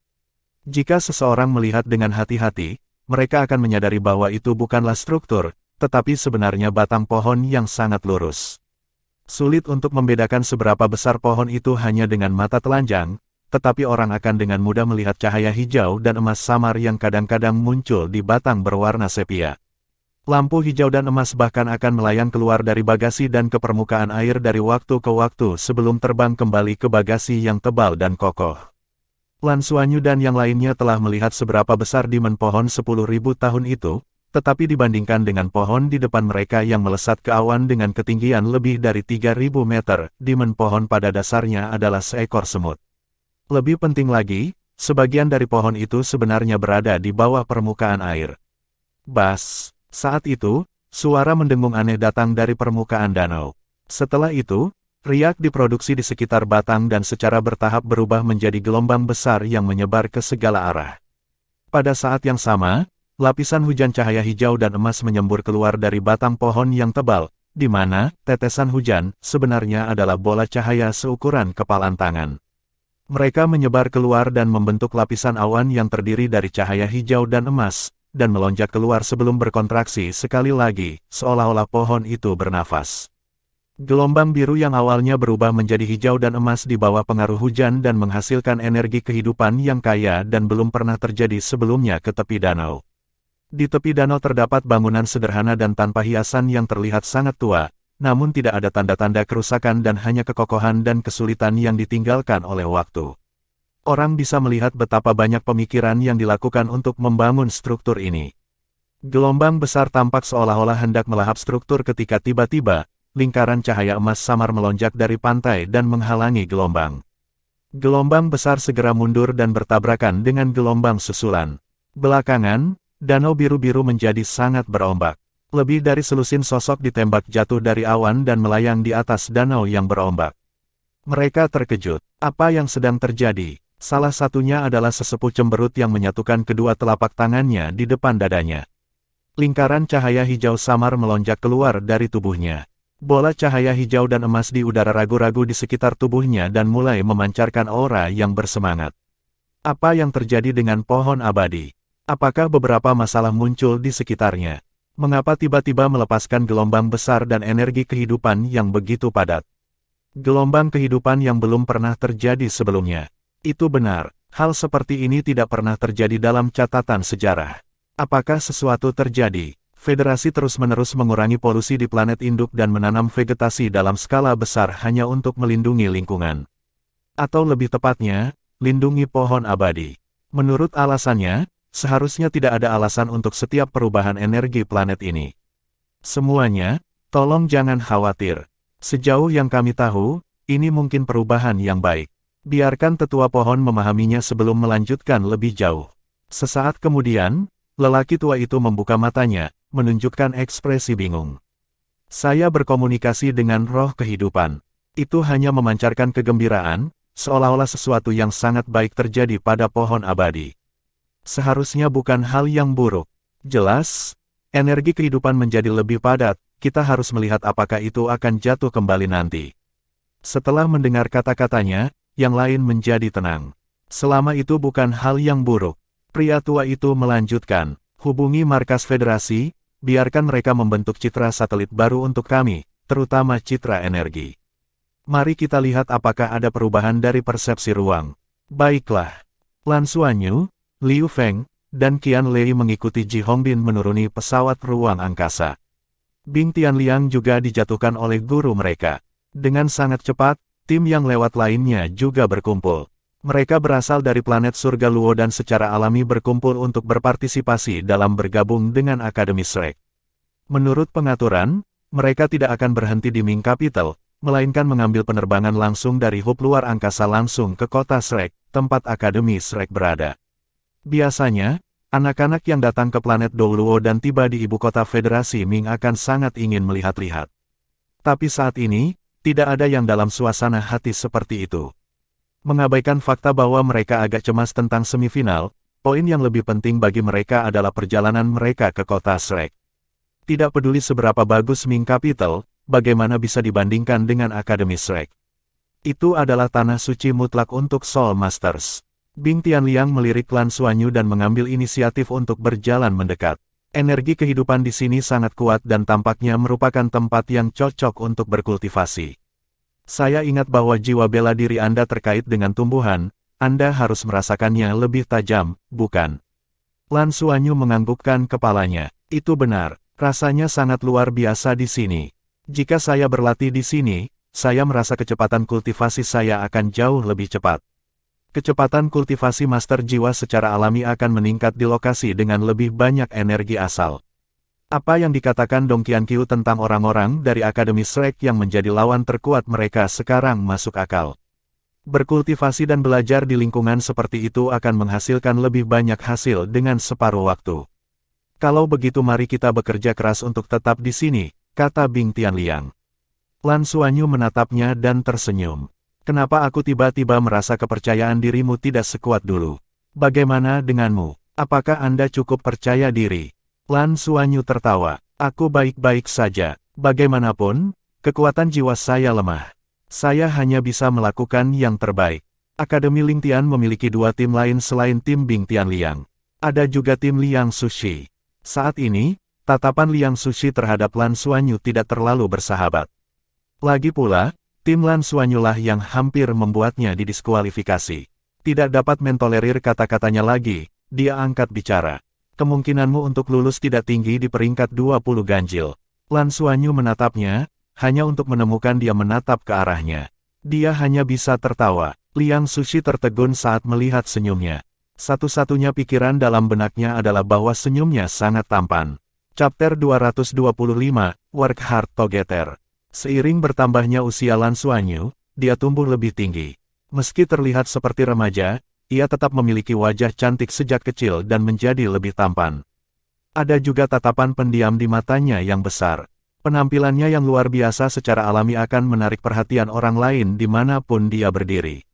Jika seseorang melihat dengan hati-hati, mereka akan menyadari bahwa itu bukanlah struktur, tetapi sebenarnya batang pohon yang sangat lurus. Sulit untuk membedakan seberapa besar pohon itu hanya dengan mata telanjang, tetapi orang akan dengan mudah melihat cahaya hijau dan emas samar yang kadang-kadang muncul di batang berwarna sepia. Lampu hijau dan emas bahkan akan melayang keluar dari bagasi dan ke permukaan air dari waktu ke waktu sebelum terbang kembali ke bagasi yang tebal dan kokoh. Lan Xuanyu dan yang lainnya telah melihat seberapa besar dimen pohon 10.000 tahun itu, tetapi dibandingkan dengan pohon di depan mereka yang melesat ke awan dengan ketinggian lebih dari 3.000 meter, dimen pohon pada dasarnya adalah seekor semut. Lebih penting lagi, sebagian dari pohon itu sebenarnya berada di bawah permukaan air. Bas! Saat itu, suara mendengung aneh datang dari permukaan danau. Setelah itu, riak diproduksi di sekitar batang dan secara bertahap berubah menjadi gelombang besar yang menyebar ke segala arah. Pada saat yang sama, lapisan hujan cahaya hijau dan emas menyembur keluar dari batang pohon yang tebal, di mana tetesan hujan sebenarnya adalah bola cahaya seukuran kepalan tangan. Mereka menyebar keluar dan membentuk lapisan awan yang terdiri dari cahaya hijau dan emas, dan melonjak keluar sebelum berkontraksi sekali lagi, seolah-olah pohon itu bernafas. Gelombang biru yang awalnya berubah menjadi hijau dan emas di bawah pengaruh hujan dan menghasilkan energi kehidupan yang kaya dan belum pernah terjadi sebelumnya ke tepi danau. Di tepi danau terdapat bangunan sederhana dan tanpa hiasan yang terlihat sangat tua, namun tidak ada tanda-tanda kerusakan dan hanya kekokohan dan kesulitan yang ditinggalkan oleh waktu. Orang bisa melihat betapa banyak pemikiran yang dilakukan untuk membangun struktur ini. Gelombang besar tampak seolah-olah hendak melahap struktur ketika tiba-tiba, lingkaran cahaya emas samar melonjak dari pantai dan menghalangi gelombang. Gelombang besar segera mundur dan bertabrakan dengan gelombang susulan. Belakangan, danau biru-biru menjadi sangat berombak. Lebih dari selusin sosok ditembak jatuh dari awan dan melayang di atas danau yang berombak. Mereka terkejut. Apa yang sedang terjadi? Salah satunya adalah sesepuh cemberut yang menyatukan kedua telapak tangannya di depan dadanya. Lingkaran cahaya hijau samar melonjak keluar dari tubuhnya. Bola cahaya hijau dan emas di udara ragu-ragu di sekitar tubuhnya dan mulai memancarkan aura yang bersemangat. Apa yang terjadi dengan pohon abadi? Apakah beberapa masalah muncul di sekitarnya? Mengapa tiba-tiba melepaskan gelombang besar dan energi kehidupan yang begitu padat? Gelombang kehidupan yang belum pernah terjadi sebelumnya. Itu benar, hal seperti ini tidak pernah terjadi dalam catatan sejarah. Apakah sesuatu terjadi? Federasi terus-menerus mengurangi polusi di planet induk dan menanam vegetasi dalam skala besar hanya untuk melindungi lingkungan. Atau lebih tepatnya, lindungi pohon abadi. Menurut alasannya, seharusnya tidak ada alasan untuk setiap perubahan energi planet ini. Semuanya, tolong jangan khawatir. Sejauh yang kami tahu, ini mungkin perubahan yang baik. Biarkan tetua pohon memahaminya sebelum melanjutkan lebih jauh. Sesaat kemudian, lelaki tua itu membuka matanya, menunjukkan ekspresi bingung. Saya berkomunikasi dengan roh kehidupan. Itu hanya memancarkan kegembiraan, seolah-olah sesuatu yang sangat baik terjadi pada pohon abadi. Seharusnya bukan hal yang buruk. Jelas, energi kehidupan menjadi lebih padat, kita harus melihat apakah itu akan jatuh kembali nanti. Setelah mendengar kata-katanya, yang lain menjadi tenang. Selama itu bukan hal yang buruk. Pria tua itu melanjutkan, hubungi markas federasi, biarkan mereka membentuk citra satelit baru untuk kami, terutama citra energi. Mari kita lihat apakah ada perubahan dari persepsi ruang. Baiklah. Lan Xuanyu, Liu Feng, dan Qian Lei mengikuti Ji Hongbin menuruni pesawat ruang angkasa. Bing Tianliang juga dijatuhkan oleh guru mereka. Dengan sangat cepat, tim yang lewat lainnya juga berkumpul. Mereka berasal dari planet surga Luo dan secara alami berkumpul untuk berpartisipasi dalam bergabung dengan Akademi Shrek. Menurut pengaturan, mereka tidak akan berhenti di Ming Capital, melainkan mengambil penerbangan langsung dari hub luar angkasa langsung ke kota Shrek, tempat Akademi Shrek berada. Biasanya, anak-anak yang datang ke planet Dou Luo dan tiba di ibu kota Federasi Ming akan sangat ingin melihat-lihat. Tapi saat ini, tidak ada yang dalam suasana hati seperti itu. Mengabaikan fakta bahwa mereka agak cemas tentang semifinal, poin yang lebih penting bagi mereka adalah perjalanan mereka ke kota Shrek. Tidak peduli seberapa bagus Ming Capital, bagaimana bisa dibandingkan dengan Akademi Shrek. Itu adalah tanah suci mutlak untuk Soul Masters. Bing Tianliang melirik Lan Xuanyu dan mengambil inisiatif untuk berjalan mendekat. Energi kehidupan di sini sangat kuat dan tampaknya merupakan tempat yang cocok untuk berkultivasi. Saya ingat bahwa jiwa bela diri Anda terkait dengan tumbuhan, Anda harus merasakannya lebih tajam, bukan? Lan Xuanyu menganggukkan kepalanya. Itu benar, rasanya sangat luar biasa di sini. Jika saya berlatih di sini, saya merasa kecepatan kultivasi saya akan jauh lebih cepat. Kecepatan kultivasi master jiwa secara alami akan meningkat di lokasi dengan lebih banyak energi asal. Apa yang dikatakan Dong Qianqiu tentang orang-orang dari Akademi Shrek yang menjadi lawan terkuat mereka sekarang masuk akal. Berkultivasi dan belajar di lingkungan seperti itu akan menghasilkan lebih banyak hasil dengan separuh waktu. Kalau begitu mari kita bekerja keras untuk tetap di sini, kata Bing Tianliang. Lan Xuanyu menatapnya dan tersenyum. Kenapa aku tiba-tiba merasa kepercayaan dirimu tidak sekuat dulu? Bagaimana denganmu? Apakah Anda cukup percaya diri? Lan Xuanyu tertawa. Aku baik-baik saja. Bagaimanapun, kekuatan jiwa saya lemah. Saya hanya bisa melakukan yang terbaik. Akademi Ling Tian memiliki dua tim lain selain tim Bing Tianliang. Ada juga tim Liang Sushi. Saat ini, tatapan Liang Sushi terhadap Lan Xuanyu tidak terlalu bersahabat. Lagi pula, tim Lan Xuanyu lah yang hampir membuatnya didiskualifikasi. Tidak dapat mentolerir kata-katanya lagi, dia angkat bicara. Kemungkinanmu untuk lulus tidak tinggi di peringkat 20 ganjil. Lan Xuanyu menatapnya, hanya untuk menemukan dia menatap ke arahnya. Dia hanya bisa tertawa. Liang Sushi tertegun saat melihat senyumnya. Satu-satunya pikiran dalam benaknya adalah bahwa senyumnya sangat tampan. Chapter 225, Work Hard Together. Seiring bertambahnya usia Lan Xuanyu, dia tumbuh lebih tinggi. Meski terlihat seperti remaja, ia tetap memiliki wajah cantik sejak kecil dan menjadi lebih tampan. Ada juga tatapan pendiam di matanya yang besar. Penampilannya yang luar biasa secara alami akan menarik perhatian orang lain dimanapun dia berdiri.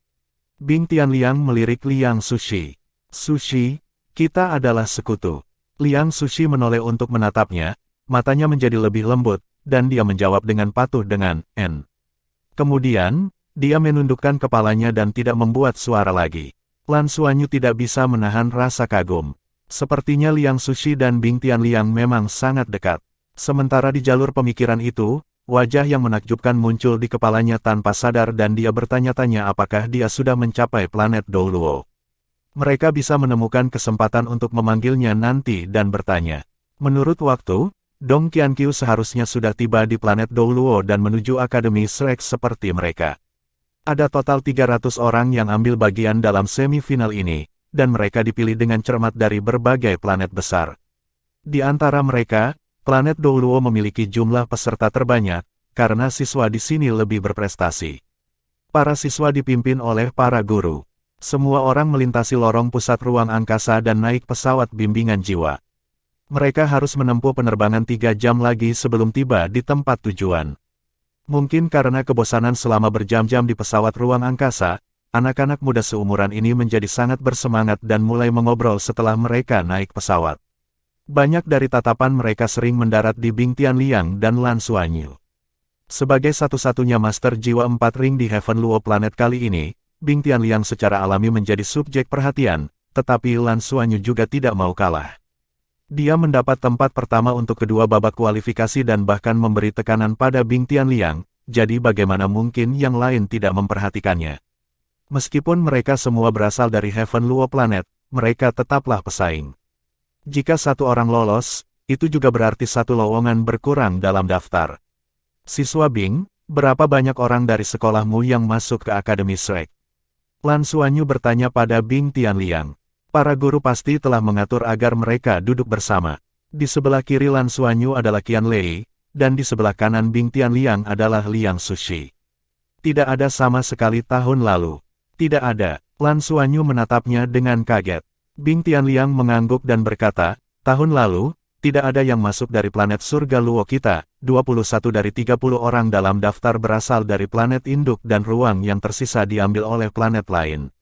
Bing Tianliang melirik Liang Sushi. Sushi, kita adalah sekutu. Liang Sushi menoleh untuk menatapnya, matanya menjadi lebih lembut, dan dia menjawab dengan patuh dengan N. Kemudian, dia menundukkan kepalanya dan tidak membuat suara lagi. Lan Xuanyu tidak bisa menahan rasa kagum. Sepertinya Liang Sushi dan Bing Tianliang memang sangat dekat. Sementara di jalur pemikiran itu, wajah yang menakjubkan muncul di kepalanya tanpa sadar dan dia bertanya-tanya apakah dia sudah mencapai planet Douluo. Mereka bisa menemukan kesempatan untuk memanggilnya nanti dan bertanya. Menurut waktu, Dong Qianqiu seharusnya sudah tiba di planet Douluo dan menuju Akademi Shrek seperti mereka. Ada total 300 orang yang ambil bagian dalam semifinal ini, dan mereka dipilih dengan cermat dari berbagai planet besar. Di antara mereka, planet Douluo memiliki jumlah peserta terbanyak, karena siswa di sini lebih berprestasi. Para siswa dipimpin oleh para guru. Semua orang melintasi lorong pusat ruang angkasa dan naik pesawat bimbingan jiwa. Mereka harus menempuh penerbangan 3 jam lagi sebelum tiba di tempat tujuan. Mungkin karena kebosanan selama berjam-jam di pesawat ruang angkasa, anak-anak muda seumuran ini menjadi sangat bersemangat dan mulai mengobrol setelah mereka naik pesawat. Banyak dari tatapan mereka sering mendarat di Bing Tianliang dan Lan Xuanyu. Sebagai satu-satunya master jiwa 4 ring di Heaven Luo planet kali ini, Bing Tianliang secara alami menjadi subjek perhatian, tetapi Lan Xuanyu juga tidak mau kalah. Dia mendapat tempat pertama untuk kedua babak kualifikasi dan bahkan memberi tekanan pada Bing Tianliang, jadi bagaimana mungkin yang lain tidak memperhatikannya. Meskipun mereka semua berasal dari Heaven Luo planet, mereka tetaplah pesaing. Jika satu orang lolos, itu juga berarti satu lowongan berkurang dalam daftar. Siswa Bing, berapa banyak orang dari sekolahmu yang masuk ke Akademi Shrek? Lan Xuanyu bertanya pada Bing Tianliang. Para guru pasti telah mengatur agar mereka duduk bersama. Di sebelah kiri Lan Xuanyu adalah Qian Lei, dan di sebelah kanan Bing Tianliang adalah Liang Sushi. Tidak ada sama sekali tahun lalu. Tidak ada. Lan Xuanyu menatapnya dengan kaget. Bing Tianliang mengangguk dan berkata, tahun lalu, tidak ada yang masuk dari planet surga Luo kita, 21 dari 30 orang dalam daftar berasal dari planet induk dan ruang yang tersisa diambil oleh planet lain.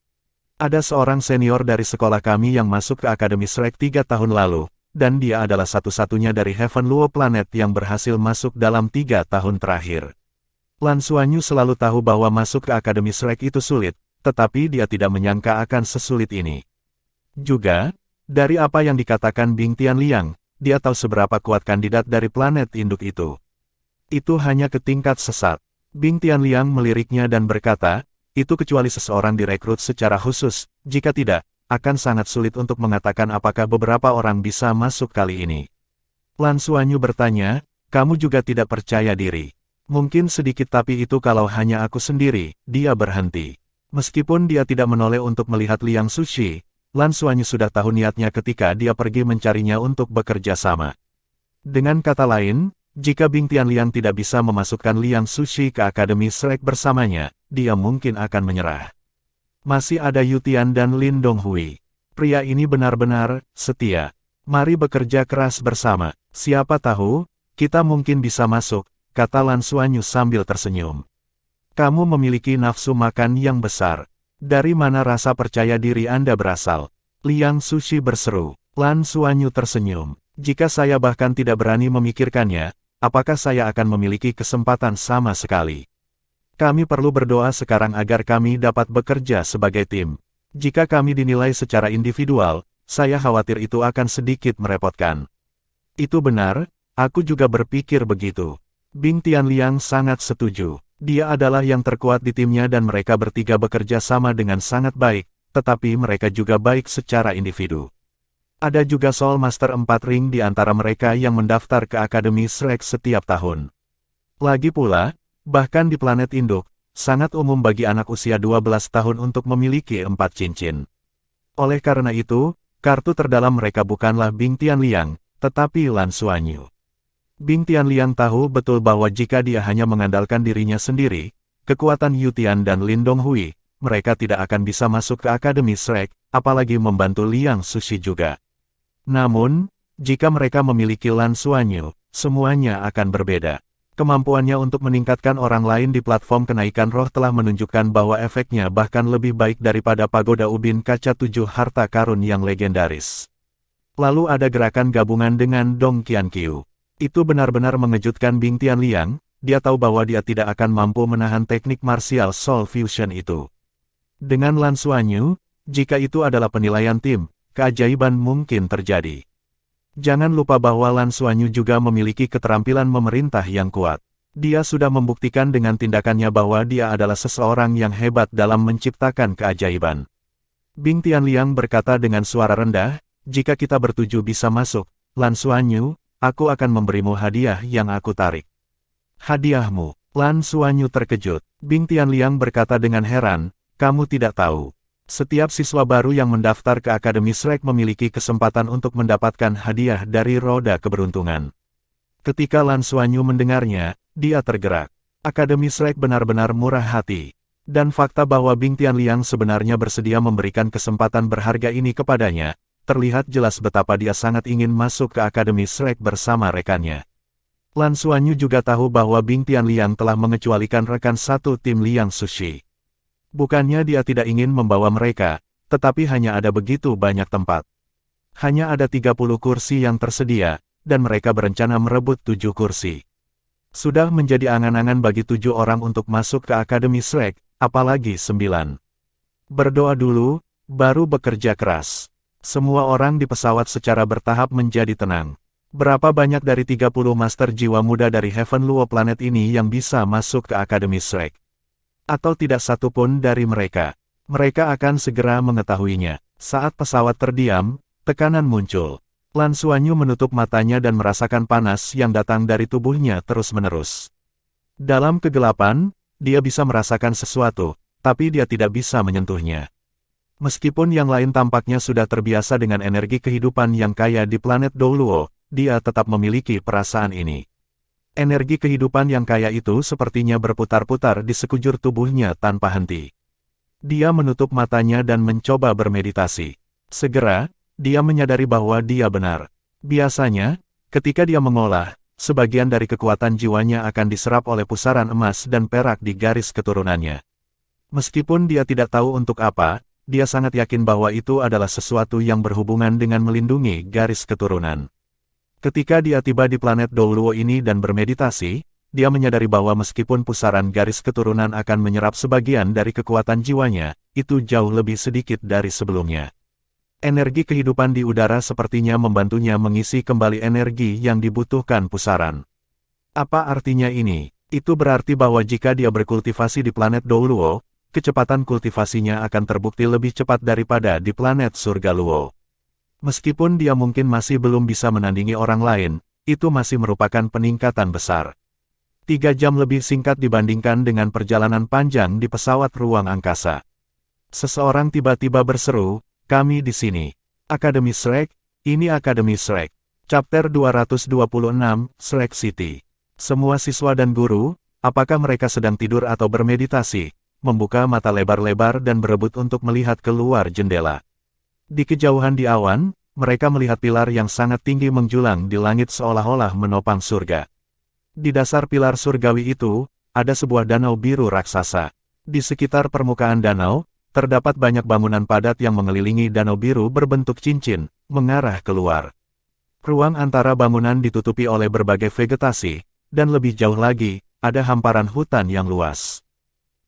Ada seorang senior dari sekolah kami yang masuk ke Akademi Shrek 3 tahun lalu, dan dia adalah satu-satunya dari Heaven Luo planet yang berhasil masuk dalam 3 tahun terakhir. Lan Xuanyu selalu tahu bahwa masuk ke Akademi Shrek itu sulit, tetapi dia tidak menyangka akan sesulit ini. Juga, dari apa yang dikatakan Bing Tianliang, dia tahu seberapa kuat kandidat dari planet induk itu. Itu hanya ke tingkat sesat. Bing Tianliang meliriknya dan berkata, itu kecuali seseorang direkrut secara khusus, jika tidak, akan sangat sulit untuk mengatakan apakah beberapa orang bisa masuk kali ini. Lan Xuanyu bertanya, kamu juga tidak percaya diri. Mungkin sedikit tapi itu kalau hanya aku sendiri, dia berhenti. Meskipun dia tidak menoleh untuk melihat Liang Sushi, Lan Xuanyu sudah tahu niatnya ketika dia pergi mencarinya untuk bekerja sama. Dengan kata lain, jika Bing Tianliang tidak bisa memasukkan Liang Sushi ke Akademi Shrek bersamanya, dia mungkin akan menyerah. Masih ada Yu Tian dan Lin Donghui. Pria ini benar-benar setia. Mari bekerja keras bersama. Siapa tahu, kita mungkin bisa masuk, kata Lan Xuanyu sambil tersenyum. Kamu memiliki nafsu makan yang besar. Dari mana rasa percaya diri Anda berasal? Liang Sushi berseru. Lan Xuanyu tersenyum. Jika saya bahkan tidak berani memikirkannya, apakah saya akan memiliki kesempatan sama sekali? Kami perlu berdoa sekarang agar kami dapat bekerja sebagai tim. Jika kami dinilai secara individual, saya khawatir itu akan sedikit merepotkan. Itu benar, aku juga berpikir begitu. Bing Tianliang sangat setuju. Dia adalah yang terkuat di timnya dan mereka bertiga bekerja sama dengan sangat baik, tetapi mereka juga baik secara individu. Ada juga Soul Master 4 Ring di antara mereka yang mendaftar ke Akademi Shrek setiap tahun. Lagi pula, bahkan di planet induk, sangat umum bagi anak usia 12 tahun untuk memiliki 4 cincin. Oleh karena itu, kartu terdalam mereka bukanlah Bing Tianliang, tetapi Lan Xuanyu. Bing Tianliang tahu betul bahwa jika dia hanya mengandalkan dirinya sendiri, kekuatan Yu Tian dan Lin Donghui, mereka tidak akan bisa masuk ke Akademi Shrek, apalagi membantu Liang Sushi juga. Namun, jika mereka memiliki Lan Xuanyu, semuanya akan berbeda. Kemampuannya untuk meningkatkan orang lain di platform kenaikan roh telah menunjukkan bahwa efeknya bahkan lebih baik daripada pagoda ubin kaca 7 harta karun yang legendaris. Lalu ada gerakan gabungan dengan Dong Qianqiu. Itu benar-benar mengejutkan Bing Tianliang, dia tahu bahwa dia tidak akan mampu menahan teknik martial Soul Fusion itu. Dengan Lan Xuanyu, jika itu adalah penilaian tim, keajaiban mungkin terjadi. Jangan lupa bahwa Lan Xuanyu juga memiliki keterampilan memerintah yang kuat. Dia sudah membuktikan dengan tindakannya bahwa dia adalah seseorang yang hebat dalam menciptakan keajaiban. Bing Tianliang berkata dengan suara rendah, jika kita bertujuh bisa masuk, Lan Xuanyu, aku akan memberimu hadiah yang aku tarik. Hadiahmu? Lan Xuanyu terkejut. Bing Tianliang berkata dengan heran, kamu tidak tahu. Setiap siswa baru yang mendaftar ke Akademi Shrek memiliki kesempatan untuk mendapatkan hadiah dari roda keberuntungan. Ketika Lan Xuanyu mendengarnya, dia tergerak. Akademi Shrek benar-benar murah hati. Dan fakta bahwa Bing Tianliang sebenarnya bersedia memberikan kesempatan berharga ini kepadanya, terlihat jelas betapa dia sangat ingin masuk ke Akademi Shrek bersama rekannya. Lan Xuanyu juga tahu bahwa Bing Tianliang telah mengecualikan rekan satu tim Liang Sushi. Bukannya dia tidak ingin membawa mereka, tetapi hanya ada begitu banyak tempat. Hanya ada 30 kursi yang tersedia, dan mereka berencana merebut 7 kursi. Sudah menjadi angan-angan bagi 7 orang untuk masuk ke Akademi Shrek, apalagi 9. Berdoa dulu, baru bekerja keras. Semua orang di pesawat secara bertahap menjadi tenang. Berapa banyak dari 30 master jiwa muda dari Heaven Luo planet ini yang bisa masuk ke Akademi Shrek? Atau tidak satu pun dari mereka? Mereka akan segera mengetahuinya. Saat pesawat terdiam, tekanan muncul. Lan Xuanyu menutup matanya dan merasakan panas yang datang dari tubuhnya terus-menerus. Dalam kegelapan, dia bisa merasakan sesuatu, tapi dia tidak bisa menyentuhnya. Meskipun yang lain tampaknya sudah terbiasa dengan energi kehidupan yang kaya di planet Douluo, dia tetap memiliki perasaan ini. Energi kehidupan yang kaya itu sepertinya berputar-putar di sekujur tubuhnya tanpa henti. Dia menutup matanya dan mencoba bermeditasi. Segera, dia menyadari bahwa dia benar. Biasanya, ketika dia mengolah, sebagian dari kekuatan jiwanya akan diserap oleh pusaran emas dan perak di garis keturunannya. Meskipun dia tidak tahu untuk apa, dia sangat yakin bahwa itu adalah sesuatu yang berhubungan dengan melindungi garis keturunan. Ketika dia tiba di planet Douluo ini dan bermeditasi, dia menyadari bahwa meskipun pusaran garis keturunan akan menyerap sebagian dari kekuatan jiwanya, itu jauh lebih sedikit dari sebelumnya. Energi kehidupan di udara sepertinya membantunya mengisi kembali energi yang dibutuhkan pusaran. Apa artinya ini? Itu berarti bahwa jika dia berkultivasi di planet Douluo, kecepatan kultivasinya akan terbukti lebih cepat daripada di planet Surga Luo. Meskipun dia mungkin masih belum bisa menandingi orang lain, itu masih merupakan peningkatan besar. 3 jam lebih singkat dibandingkan dengan perjalanan panjang di pesawat ruang angkasa. Seseorang tiba-tiba berseru, "Kami di sini. Akademi Shrek, ini Akademi Shrek." Chapter 226, Shrek City. Semua siswa dan guru, apakah mereka sedang tidur atau bermeditasi, membuka mata lebar-lebar dan berebut untuk melihat keluar jendela. Di kejauhan di awan, mereka melihat pilar yang sangat tinggi menjulang di langit seolah-olah menopang surga. Di dasar pilar surgawi itu, ada sebuah danau biru raksasa. Di sekitar permukaan danau, terdapat banyak bangunan padat yang mengelilingi danau biru berbentuk cincin, mengarah keluar. Ruang antara bangunan ditutupi oleh berbagai vegetasi, dan lebih jauh lagi, ada hamparan hutan yang luas.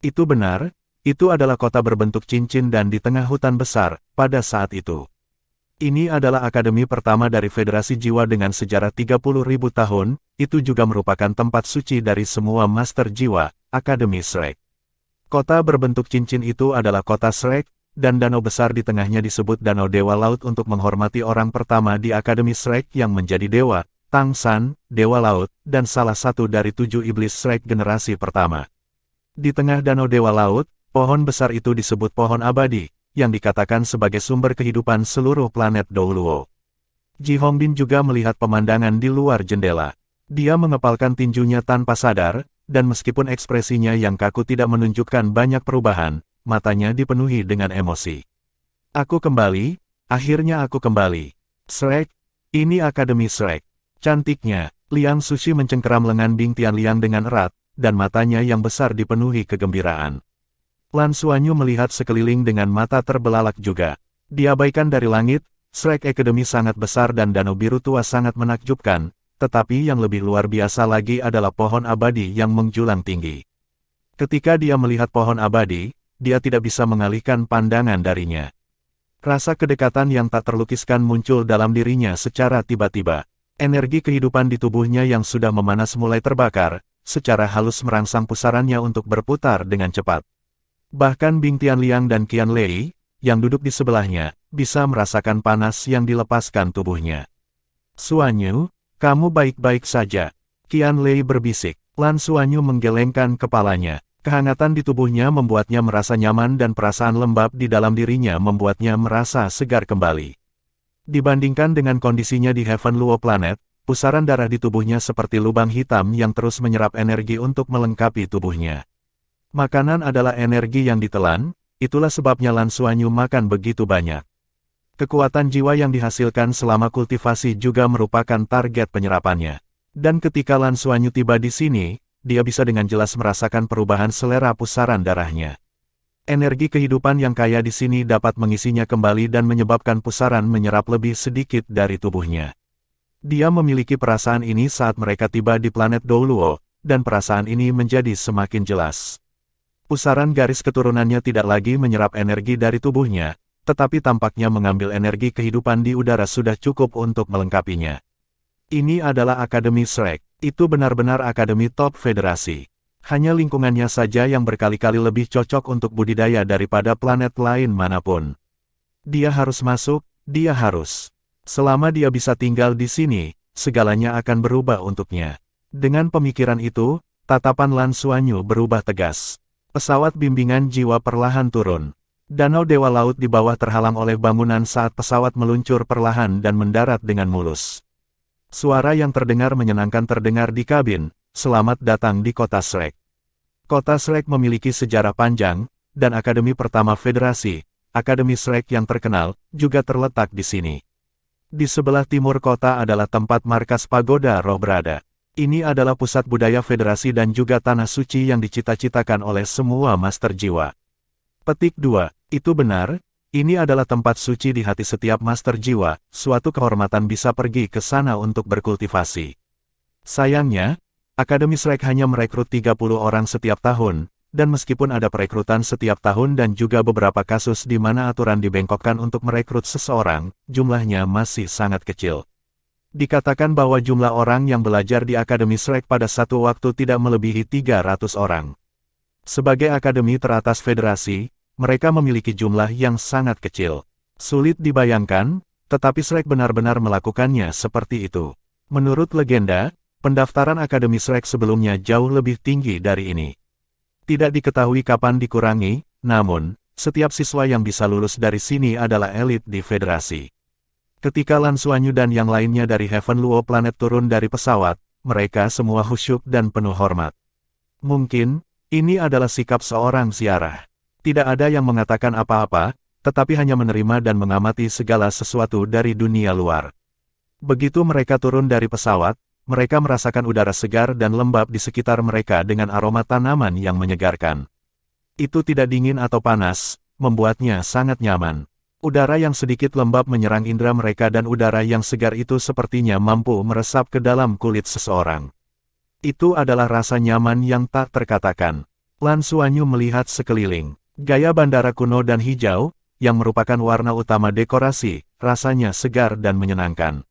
Itu benar, itu adalah kota berbentuk cincin dan di tengah hutan besar, pada saat itu. Ini adalah akademi pertama dari Federasi Jiwa dengan sejarah 30.000 tahun, itu juga merupakan tempat suci dari semua Master Jiwa, Akademi Shrek. Kota berbentuk cincin itu adalah kota Shrek, dan danau besar di tengahnya disebut Danau Dewa Laut untuk menghormati orang pertama di Akademi Shrek yang menjadi dewa, Tang San, Dewa Laut, dan salah satu dari 7 iblis Shrek generasi pertama. Di tengah Danau Dewa Laut, pohon besar itu disebut pohon abadi, yang dikatakan sebagai sumber kehidupan seluruh planet Douluo. Ji Hongbin juga melihat pemandangan di luar jendela. Dia mengepalkan tinjunya tanpa sadar, dan meskipun ekspresinya yang kaku tidak menunjukkan banyak perubahan, matanya dipenuhi dengan emosi. "Aku kembali, akhirnya aku kembali. Shrek, ini Akademi Shrek." Cantiknya, Liang Sushi mencengkeram lengan Bing Tianliang dengan erat, dan matanya yang besar dipenuhi kegembiraan. Lan Xuanyu melihat sekeliling dengan mata terbelalak juga. Diabaikan dari langit, Shrek Academy sangat besar dan danau biru tua sangat menakjubkan, tetapi yang lebih luar biasa lagi adalah pohon abadi yang menjulang tinggi. Ketika dia melihat pohon abadi, dia tidak bisa mengalihkan pandangan darinya. Rasa kedekatan yang tak terlukiskan muncul dalam dirinya secara tiba-tiba. Energi kehidupan di tubuhnya yang sudah memanas mulai terbakar, secara halus merangsang pusarannya untuk berputar dengan cepat. Bahkan Bing Tianliang dan Qian Lei, yang duduk di sebelahnya, bisa merasakan panas yang dilepaskan tubuhnya. "Xuanyu, kamu baik-baik saja?" Qian Lei berbisik. Lan Xuanyu menggelengkan kepalanya. Kehangatan di tubuhnya membuatnya merasa nyaman dan perasaan lembab di dalam dirinya membuatnya merasa segar kembali. Dibandingkan dengan kondisinya di Heaven Luo Planet, pusaran darah di tubuhnya seperti lubang hitam yang terus menyerap energi untuk melengkapi tubuhnya. Makanan adalah energi yang ditelan, itulah sebabnya Lan Xuanyu makan begitu banyak. Kekuatan jiwa yang dihasilkan selama kultivasi juga merupakan target penyerapannya. Dan ketika Lan Xuanyu tiba di sini, dia bisa dengan jelas merasakan perubahan selera pusaran darahnya. Energi kehidupan yang kaya di sini dapat mengisinya kembali dan menyebabkan pusaran menyerap lebih sedikit dari tubuhnya. Dia memiliki perasaan ini saat mereka tiba di planet Douluo, dan perasaan ini menjadi semakin jelas. Pusaran garis keturunannya tidak lagi menyerap energi dari tubuhnya, tetapi tampaknya mengambil energi kehidupan di udara sudah cukup untuk melengkapinya. Ini adalah Akademi Shrek, itu benar-benar akademi top federasi. Hanya lingkungannya saja yang berkali-kali lebih cocok untuk budidaya daripada planet lain manapun. Dia harus masuk, dia harus. Selama dia bisa tinggal di sini, segalanya akan berubah untuknya. Dengan pemikiran itu, tatapan Lan Xuanyu berubah tegas. Pesawat bimbingan jiwa perlahan turun. Danau Dewa Laut di bawah terhalang oleh bangunan saat pesawat meluncur perlahan dan mendarat dengan mulus. Suara yang terdengar menyenangkan terdengar di kabin, "Selamat datang di kota Shrek." Kota Shrek memiliki sejarah panjang, dan akademi pertama federasi, Akademi Shrek yang terkenal, juga terletak di sini. Di sebelah timur kota adalah tempat markas pagoda roh berada. Ini adalah pusat budaya federasi dan juga tanah suci yang dicita-citakan oleh semua master jiwa. Petik 2. Itu benar, ini adalah tempat suci di hati setiap master jiwa, suatu kehormatan bisa pergi ke sana untuk berkultivasi. Sayangnya, Akademi Shrek hanya merekrut 30 orang setiap tahun, dan meskipun ada perekrutan setiap tahun dan juga beberapa kasus di mana aturan dibengkokkan untuk merekrut seseorang, jumlahnya masih sangat kecil. Dikatakan bahwa jumlah orang yang belajar di Akademi Shrek pada satu waktu tidak melebihi 300 orang. Sebagai akademi teratas federasi, mereka memiliki jumlah yang sangat kecil. Sulit dibayangkan, tetapi Shrek benar-benar melakukannya seperti itu. Menurut legenda, pendaftaran Akademi Shrek sebelumnya jauh lebih tinggi dari ini. Tidak diketahui kapan dikurangi, namun, setiap siswa yang bisa lulus dari sini adalah elit di federasi. Ketika Lan Xuanyu dan yang lainnya dari Heaven Luo Planet turun dari pesawat, mereka semua khusyuk dan penuh hormat. Mungkin, ini adalah sikap seorang ziarah. Tidak ada yang mengatakan apa-apa, tetapi hanya menerima dan mengamati segala sesuatu dari dunia luar. Begitu mereka turun dari pesawat, mereka merasakan udara segar dan lembab di sekitar mereka dengan aroma tanaman yang menyegarkan. Itu tidak dingin atau panas, membuatnya sangat nyaman. Udara yang sedikit lembab menyerang indera mereka dan udara yang segar itu sepertinya mampu meresap ke dalam kulit seseorang. Itu adalah rasa nyaman yang tak terkatakan. Lan Xuanyu melihat sekeliling. Gaya bandara kuno dan hijau, yang merupakan warna utama dekorasi, rasanya segar dan menyenangkan.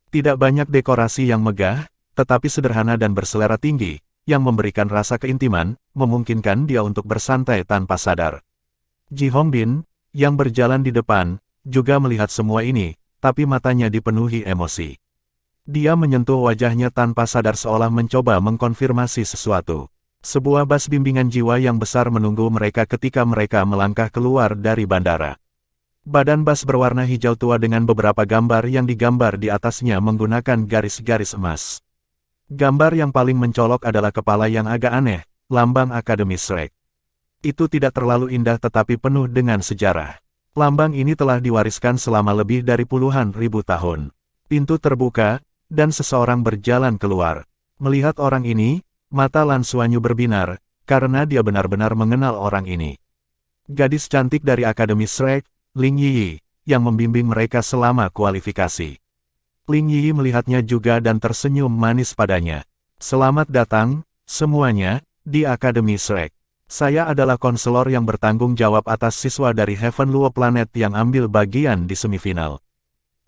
Tidak banyak dekorasi yang megah, tetapi sederhana dan berselera tinggi, yang memberikan rasa keintiman, memungkinkan dia untuk bersantai tanpa sadar. Ji Hongbin, yang berjalan di depan, juga melihat semua ini, tapi matanya dipenuhi emosi. Dia menyentuh wajahnya tanpa sadar seolah mencoba mengkonfirmasi sesuatu. Sebuah bas bimbingan jiwa yang besar menunggu mereka ketika mereka melangkah keluar dari bandara. Badan bas berwarna hijau tua dengan beberapa gambar yang digambar di atasnya menggunakan garis-garis emas. Gambar yang paling mencolok adalah kepala yang agak aneh, lambang Akademi Shrek. Itu tidak terlalu indah tetapi penuh dengan sejarah. Lambang ini telah diwariskan selama lebih dari puluhan ribu tahun. Pintu terbuka, dan seseorang berjalan keluar. Melihat orang ini, mata Lan Xuanyu berbinar, karena dia benar-benar mengenal orang ini. Gadis cantik dari Akademi Shrek, Ling Yiyi, yang membimbing mereka selama kualifikasi. Ling Yiyi melihatnya juga dan tersenyum manis padanya. Selamat datang, semuanya, di Akademi Shrek. Saya adalah konselor yang bertanggung jawab atas siswa dari Heaven Luo Planet yang ambil bagian di semifinal.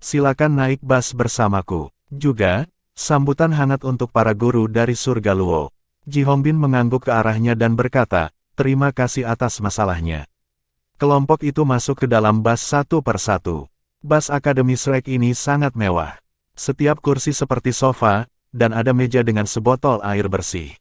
Silakan naik bas bersamaku. Juga, sambutan hangat untuk para guru dari surga Luo. Ji Hongbin mengangguk ke arahnya dan berkata, terima kasih atas masalahnya. Kelompok itu masuk ke dalam bas satu persatu. Bas Akademi Shrek ini sangat mewah. Setiap kursi seperti sofa, dan ada meja dengan sebotol air bersih.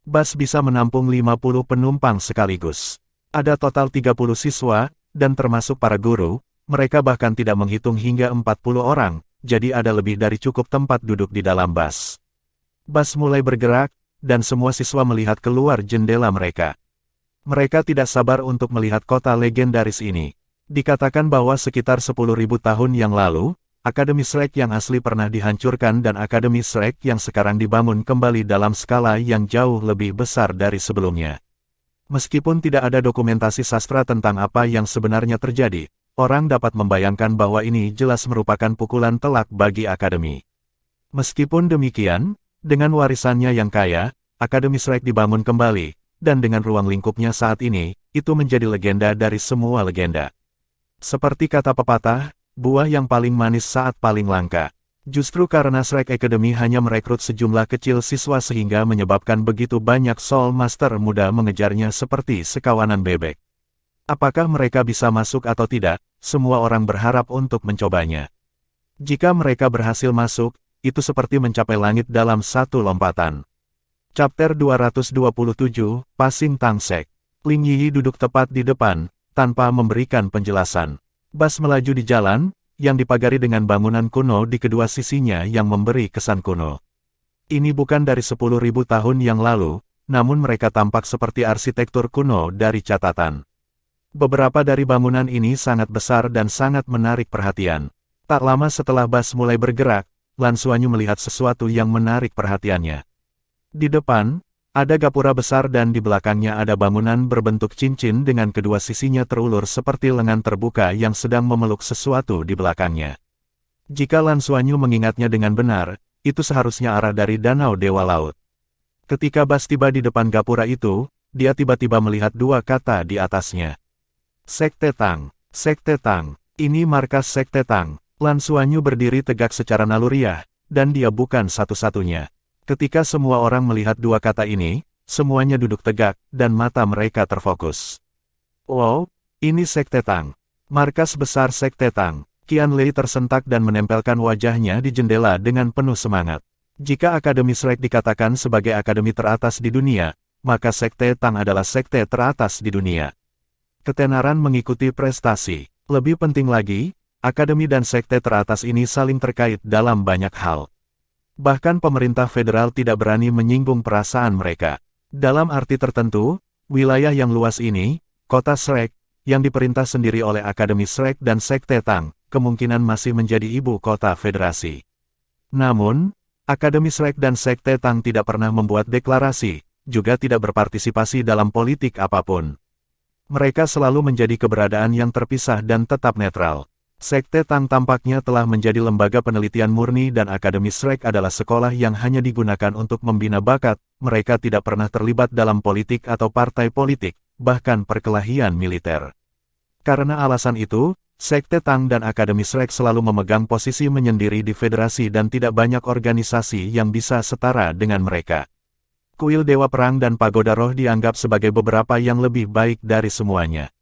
Bas bisa menampung 50 penumpang sekaligus. Ada total 30 siswa, dan termasuk para guru, mereka bahkan tidak menghitung hingga 40 orang, jadi ada lebih dari cukup tempat duduk di dalam bas. Bas mulai bergerak, dan semua siswa melihat keluar jendela mereka. Mereka tidak sabar untuk melihat kota legendaris ini. Dikatakan bahwa sekitar 10.000 tahun yang lalu, Akademi Shrek yang asli pernah dihancurkan dan Akademi Shrek yang sekarang dibangun kembali dalam skala yang jauh lebih besar dari sebelumnya. Meskipun tidak ada dokumentasi sastra tentang apa yang sebenarnya terjadi, orang dapat membayangkan bahwa ini jelas merupakan pukulan telak bagi Akademi. Meskipun demikian, dengan warisannya yang kaya, Akademi Shrek dibangun kembali, dan dengan ruang lingkupnya saat ini, itu menjadi legenda dari semua legenda. Seperti kata pepatah, buah yang paling manis saat paling langka. Justru karena Shrek Academy hanya merekrut sejumlah kecil siswa sehingga menyebabkan begitu banyak Soul Master muda mengejarnya seperti sekawanan bebek. Apakah mereka bisa masuk atau tidak, semua orang berharap untuk mencobanya. Jika mereka berhasil masuk, itu seperti mencapai langit dalam satu lompatan. Chapter 227, Passing Tangsek. Ling Yiyi duduk tepat di depan, tanpa memberikan penjelasan. Bas melaju di jalan, yang dipagari dengan bangunan kuno di kedua sisinya yang memberi kesan kuno. Ini bukan dari 10.000 tahun yang lalu, namun mereka tampak seperti arsitektur kuno dari catatan. Beberapa dari bangunan ini sangat besar dan sangat menarik perhatian. Tak lama setelah bas mulai bergerak, Lan Xuanyu melihat sesuatu yang menarik perhatiannya. Di depan, ada gapura besar dan di belakangnya ada bangunan berbentuk cincin dengan kedua sisinya terulur seperti lengan terbuka yang sedang memeluk sesuatu di belakangnya. Jika Lan Xuanyu mengingatnya dengan benar, itu seharusnya arah dari Danau Dewa Laut. Ketika Bas tiba di depan gapura itu, dia tiba-tiba melihat dua kata di atasnya. Sekte Tang, Sekte Tang, ini markas Sekte Tang. Lan Xuanyu berdiri tegak secara naluriah, dan dia bukan satu-satunya. Ketika semua orang melihat dua kata ini, semuanya duduk tegak, dan mata mereka terfokus. Wow, ini Sekte Tang. Markas besar Sekte Tang. Qianlei tersentak dan menempelkan wajahnya di jendela dengan penuh semangat. Jika Akademi Shrek dikatakan sebagai akademi teratas di dunia, maka Sekte Tang adalah sekte teratas di dunia. Ketenaran mengikuti prestasi. Lebih penting lagi, akademi dan sekte teratas ini saling terkait dalam banyak hal. Bahkan pemerintah federal tidak berani menyinggung perasaan mereka. Dalam arti tertentu, wilayah yang luas ini, kota Shrek, yang diperintah sendiri oleh Akademi Shrek dan Sekte Tang, kemungkinan masih menjadi ibu kota federasi. Namun, Akademi Shrek dan Sekte Tang tidak pernah membuat deklarasi, juga tidak berpartisipasi dalam politik apapun. Mereka selalu menjadi keberadaan yang terpisah dan tetap netral. Sekte Tang tampaknya telah menjadi lembaga penelitian murni dan Akademi Shrek adalah sekolah yang hanya digunakan untuk membina bakat. Mereka tidak pernah terlibat dalam politik atau partai politik, bahkan perkelahian militer. Karena alasan itu, Sekte Tang dan Akademi Shrek selalu memegang posisi menyendiri di federasi dan tidak banyak organisasi yang bisa setara dengan mereka. Kuil Dewa Perang dan Pagoda Roh dianggap sebagai beberapa yang lebih baik dari semuanya.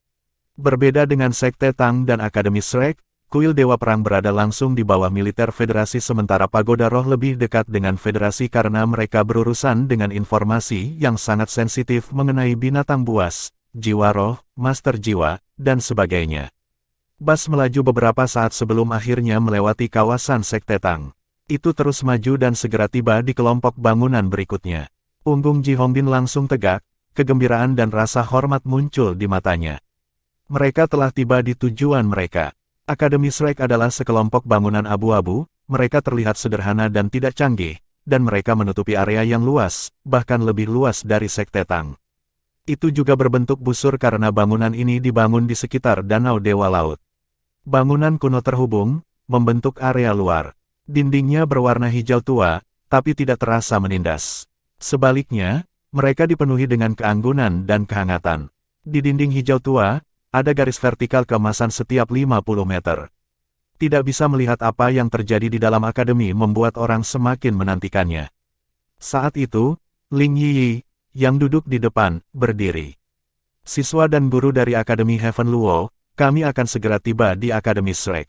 Berbeda dengan Sekte Tang dan Akademi Shrek, Kuil Dewa Perang berada langsung di bawah militer federasi sementara Pagoda Roh lebih dekat dengan federasi karena mereka berurusan dengan informasi yang sangat sensitif mengenai binatang buas, jiwa roh, master jiwa, dan sebagainya. Bas melaju beberapa saat sebelum akhirnya melewati kawasan Sekte Tang. Itu terus maju dan segera tiba di kelompok bangunan berikutnya. Punggung Ji Hongbin langsung tegak, kegembiraan dan rasa hormat muncul di matanya. Mereka telah tiba di tujuan mereka. Akademi Shrek adalah sekelompok bangunan abu-abu, mereka terlihat sederhana dan tidak canggih, dan mereka menutupi area yang luas, bahkan lebih luas dari Sekte Tang. Itu juga berbentuk busur karena bangunan ini dibangun di sekitar Danau Dewa Laut. Bangunan kuno terhubung, membentuk area luar. Dindingnya berwarna hijau tua, tapi tidak terasa menindas. Sebaliknya, mereka dipenuhi dengan keanggunan dan kehangatan. Di dinding hijau tua, ada garis vertikal keemasan setiap 50 meter. Tidak bisa melihat apa yang terjadi di dalam akademi membuat orang semakin menantikannya. Saat itu, Ling Yiyi, yang duduk di depan, berdiri. Siswa dan guru dari Akademi Heaven Luo, kami akan segera tiba di Akademi Shrek.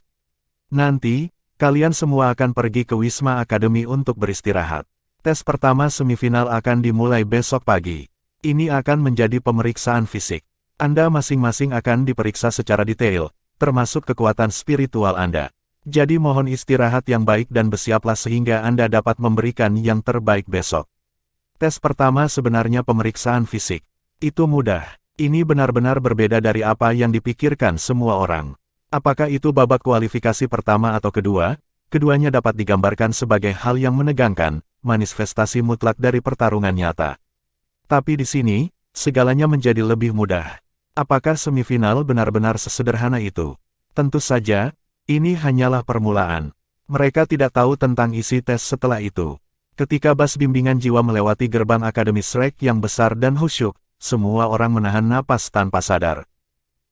Nanti, kalian semua akan pergi ke Wisma Akademi untuk beristirahat. Tes pertama semifinal akan dimulai besok pagi. Ini akan menjadi pemeriksaan fisik. Anda masing-masing akan diperiksa secara detail, termasuk kekuatan spiritual Anda. Jadi mohon istirahat yang baik dan bersiaplah sehingga Anda dapat memberikan yang terbaik besok. Tes pertama sebenarnya pemeriksaan fisik. Itu mudah. Ini benar-benar berbeda dari apa yang dipikirkan semua orang. Apakah itu babak kualifikasi pertama atau kedua? Keduanya dapat digambarkan sebagai hal yang menegangkan, manifestasi mutlak dari pertarungan nyata. Tapi di sini, segalanya menjadi lebih mudah. Apakah semifinal benar-benar sesederhana itu? Tentu saja, ini hanyalah permulaan. Mereka tidak tahu tentang isi tes setelah itu. Ketika Bas bimbingan jiwa melewati gerbang Akademi Shrek yang besar dan khusyuk, semua orang menahan napas tanpa sadar.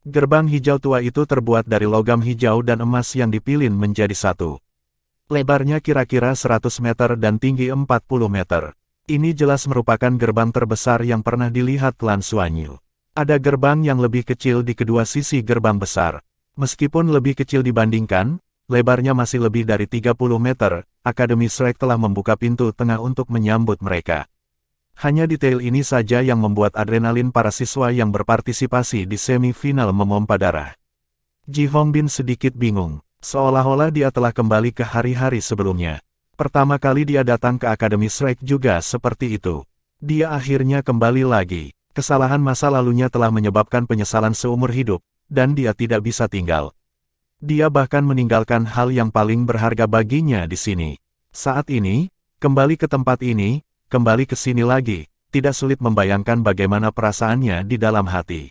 Gerbang hijau tua itu terbuat dari logam hijau dan emas yang dipilin menjadi satu. Lebarnya kira-kira 100 meter dan tinggi 40 meter. Ini jelas merupakan gerbang terbesar yang pernah dilihat Lan Xuanyu. Ada gerbang yang lebih kecil di kedua sisi gerbang besar. Meskipun lebih kecil dibandingkan, lebarnya masih lebih dari 30 meter, Akademi Shrek telah membuka pintu tengah untuk menyambut mereka. Hanya detail ini saja yang membuat adrenalin para siswa yang berpartisipasi di semifinal memompa darah. Ji Hongbin sedikit bingung, seolah-olah dia telah kembali ke hari-hari sebelumnya. Pertama kali dia datang ke Akademi Shrek juga seperti itu. Dia akhirnya kembali lagi. Kesalahan masa lalunya telah menyebabkan penyesalan seumur hidup, dan dia tidak bisa tinggal. Dia bahkan meninggalkan hal yang paling berharga baginya di sini. Saat ini, kembali ke tempat ini, kembali ke sini lagi, tidak sulit membayangkan bagaimana perasaannya di dalam hati.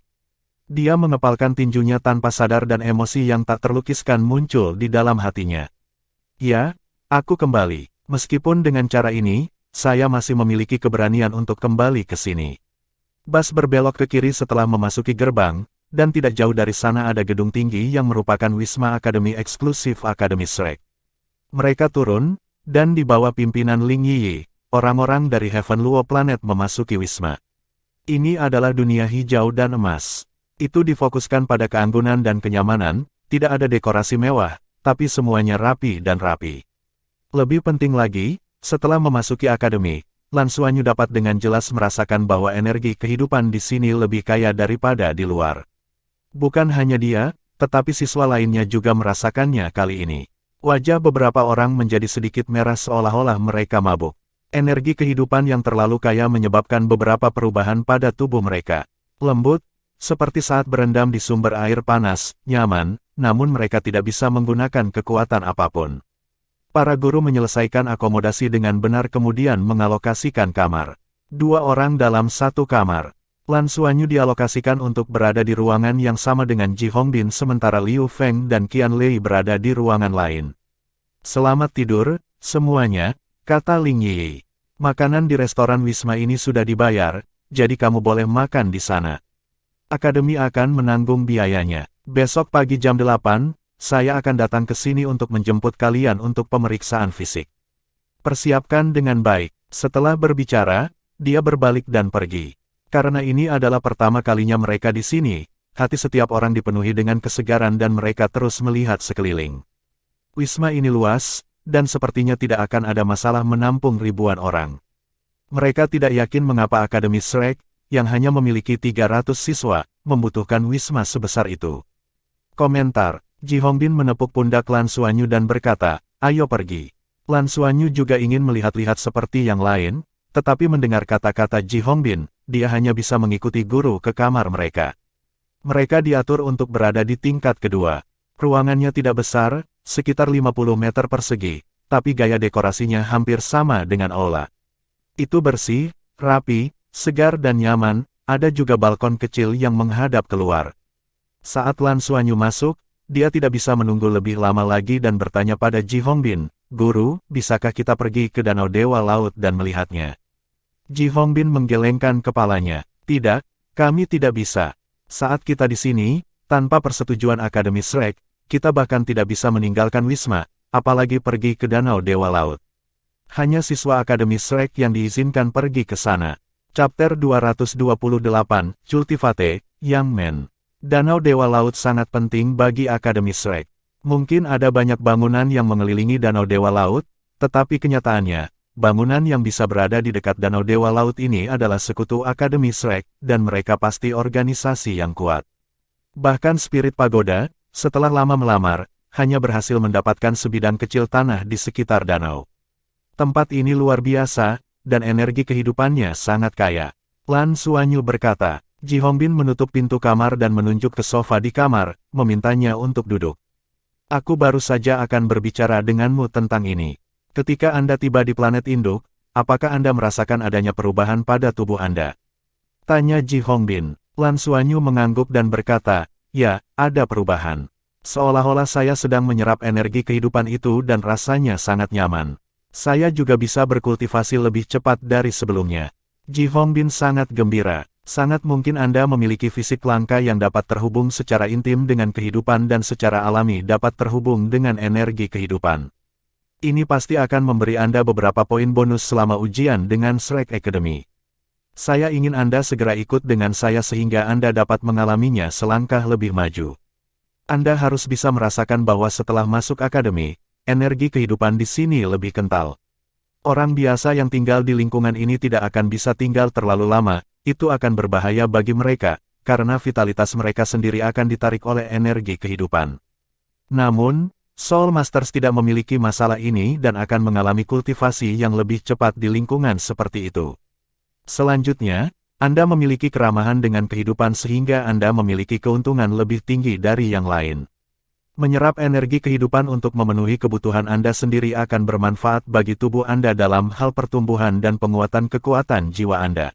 Dia mengepalkan tinjunya tanpa sadar dan emosi yang tak terlukiskan muncul di dalam hatinya. Ya, aku kembali. Meskipun dengan cara ini, saya masih memiliki keberanian untuk kembali ke sini. Bas berbelok ke kiri setelah memasuki gerbang, dan tidak jauh dari sana ada gedung tinggi yang merupakan Wisma Akademi eksklusif Akademi Shrek. Mereka turun, dan di bawah pimpinan Ling Yi, orang-orang dari Heaven Luo Planet memasuki Wisma. Ini adalah dunia hijau dan emas. Itu difokuskan pada keanggunan dan kenyamanan, tidak ada dekorasi mewah, tapi semuanya rapi dan rapi. Lebih penting lagi, setelah memasuki akademi, Lan Xuanyu dapat dengan jelas merasakan bahwa energi kehidupan di sini lebih kaya daripada di luar. Bukan hanya dia, tetapi siswa lainnya juga merasakannya kali ini. Wajah beberapa orang menjadi sedikit merah seolah-olah mereka mabuk. Energi kehidupan yang terlalu kaya menyebabkan beberapa perubahan pada tubuh mereka. Lembut, seperti saat berendam di sumber air panas, nyaman, namun mereka tidak bisa menggunakan kekuatan apapun. Para guru menyelesaikan akomodasi dengan benar kemudian mengalokasikan kamar. 2 orang dalam 1 kamar. Lan Xuanyu dialokasikan untuk berada di ruangan yang sama dengan Ji Hongbin sementara Liu Feng dan Qian Lei berada di ruangan lain. Selamat tidur, semuanya, kata Ling Yi. Makanan di restoran Wisma ini sudah dibayar, jadi kamu boleh makan di sana. Akademi akan menanggung biayanya. Besok pagi jam 8, saya akan datang ke sini untuk menjemput kalian untuk pemeriksaan fisik. Persiapkan dengan baik. Setelah berbicara, dia berbalik dan pergi. Karena ini adalah pertama kalinya mereka di sini, hati setiap orang dipenuhi dengan kesegaran dan mereka terus melihat sekeliling. Wisma ini luas, dan sepertinya tidak akan ada masalah menampung ribuan orang. Mereka tidak yakin mengapa Akademi Shrek, yang hanya memiliki 300 siswa, membutuhkan wisma sebesar itu. Komentar. Ji Hongbin menepuk pundak Lan Xuanyu dan berkata, ayo pergi. Lan Xuanyu juga ingin melihat-lihat seperti yang lain, tetapi mendengar kata-kata Ji Hongbin, dia hanya bisa mengikuti guru ke kamar mereka. Mereka diatur untuk berada di tingkat kedua. Ruangannya tidak besar, sekitar 50 meter persegi, tapi gaya dekorasinya hampir sama dengan aula. Itu bersih, rapi, segar dan nyaman, ada juga balkon kecil yang menghadap keluar. Saat Lan Xuanyu masuk, dia tidak bisa menunggu lebih lama lagi dan bertanya pada Ji Hongbin, Guru, bisakah kita pergi ke Danau Dewa Laut dan melihatnya? Ji Hongbin menggelengkan kepalanya. Tidak, kami tidak bisa. Saat kita di sini, tanpa persetujuan Akademi Shrek, kita bahkan tidak bisa meninggalkan Wisma, apalagi pergi ke Danau Dewa Laut. Hanya siswa Akademi Shrek yang diizinkan pergi ke sana. Chapter 228, Cultivate, Young Men. Danau Dewa Laut sangat penting bagi Akademi Shrek. Mungkin ada banyak bangunan yang mengelilingi Danau Dewa Laut, tetapi kenyataannya, bangunan yang bisa berada di dekat Danau Dewa Laut ini adalah sekutu Akademi Shrek, dan mereka pasti organisasi yang kuat. Bahkan Spirit Pagoda, setelah lama melamar, hanya berhasil mendapatkan sebidang kecil tanah di sekitar danau. Tempat ini luar biasa, dan energi kehidupannya sangat kaya. Lan Xuanyu berkata. Ji Hongbin menutup pintu kamar dan menunjuk ke sofa di kamar, memintanya untuk duduk. Aku baru saja akan berbicara denganmu tentang ini. Ketika Anda tiba di planet induk, apakah Anda merasakan adanya perubahan pada tubuh Anda? Tanya Ji Hongbin. Lan Xuanyu mengangguk dan berkata, ya, ada perubahan. Seolah-olah saya sedang menyerap energi kehidupan itu dan rasanya sangat nyaman. Saya juga bisa berkultivasi lebih cepat dari sebelumnya. Ji Hongbin sangat gembira. Sangat mungkin Anda memiliki fisik langka yang dapat terhubung secara intim dengan kehidupan dan secara alami dapat terhubung dengan energi kehidupan. Ini pasti akan memberi Anda beberapa poin bonus selama ujian dengan Shrek Academy. Saya ingin Anda segera ikut dengan saya sehingga Anda dapat mengalaminya selangkah lebih maju. Anda harus bisa merasakan bahwa setelah masuk akademi, energi kehidupan di sini lebih kental. Orang biasa yang tinggal di lingkungan ini tidak akan bisa tinggal terlalu lama. Itu akan berbahaya bagi mereka, karena vitalitas mereka sendiri akan ditarik oleh energi kehidupan. Namun, Soul Masters tidak memiliki masalah ini dan akan mengalami kultivasi yang lebih cepat di lingkungan seperti itu. Selanjutnya, Anda memiliki keramahan dengan kehidupan sehingga Anda memiliki keuntungan lebih tinggi dari yang lain. Menyerap energi kehidupan untuk memenuhi kebutuhan Anda sendiri akan bermanfaat bagi tubuh Anda dalam hal pertumbuhan dan penguatan kekuatan jiwa Anda.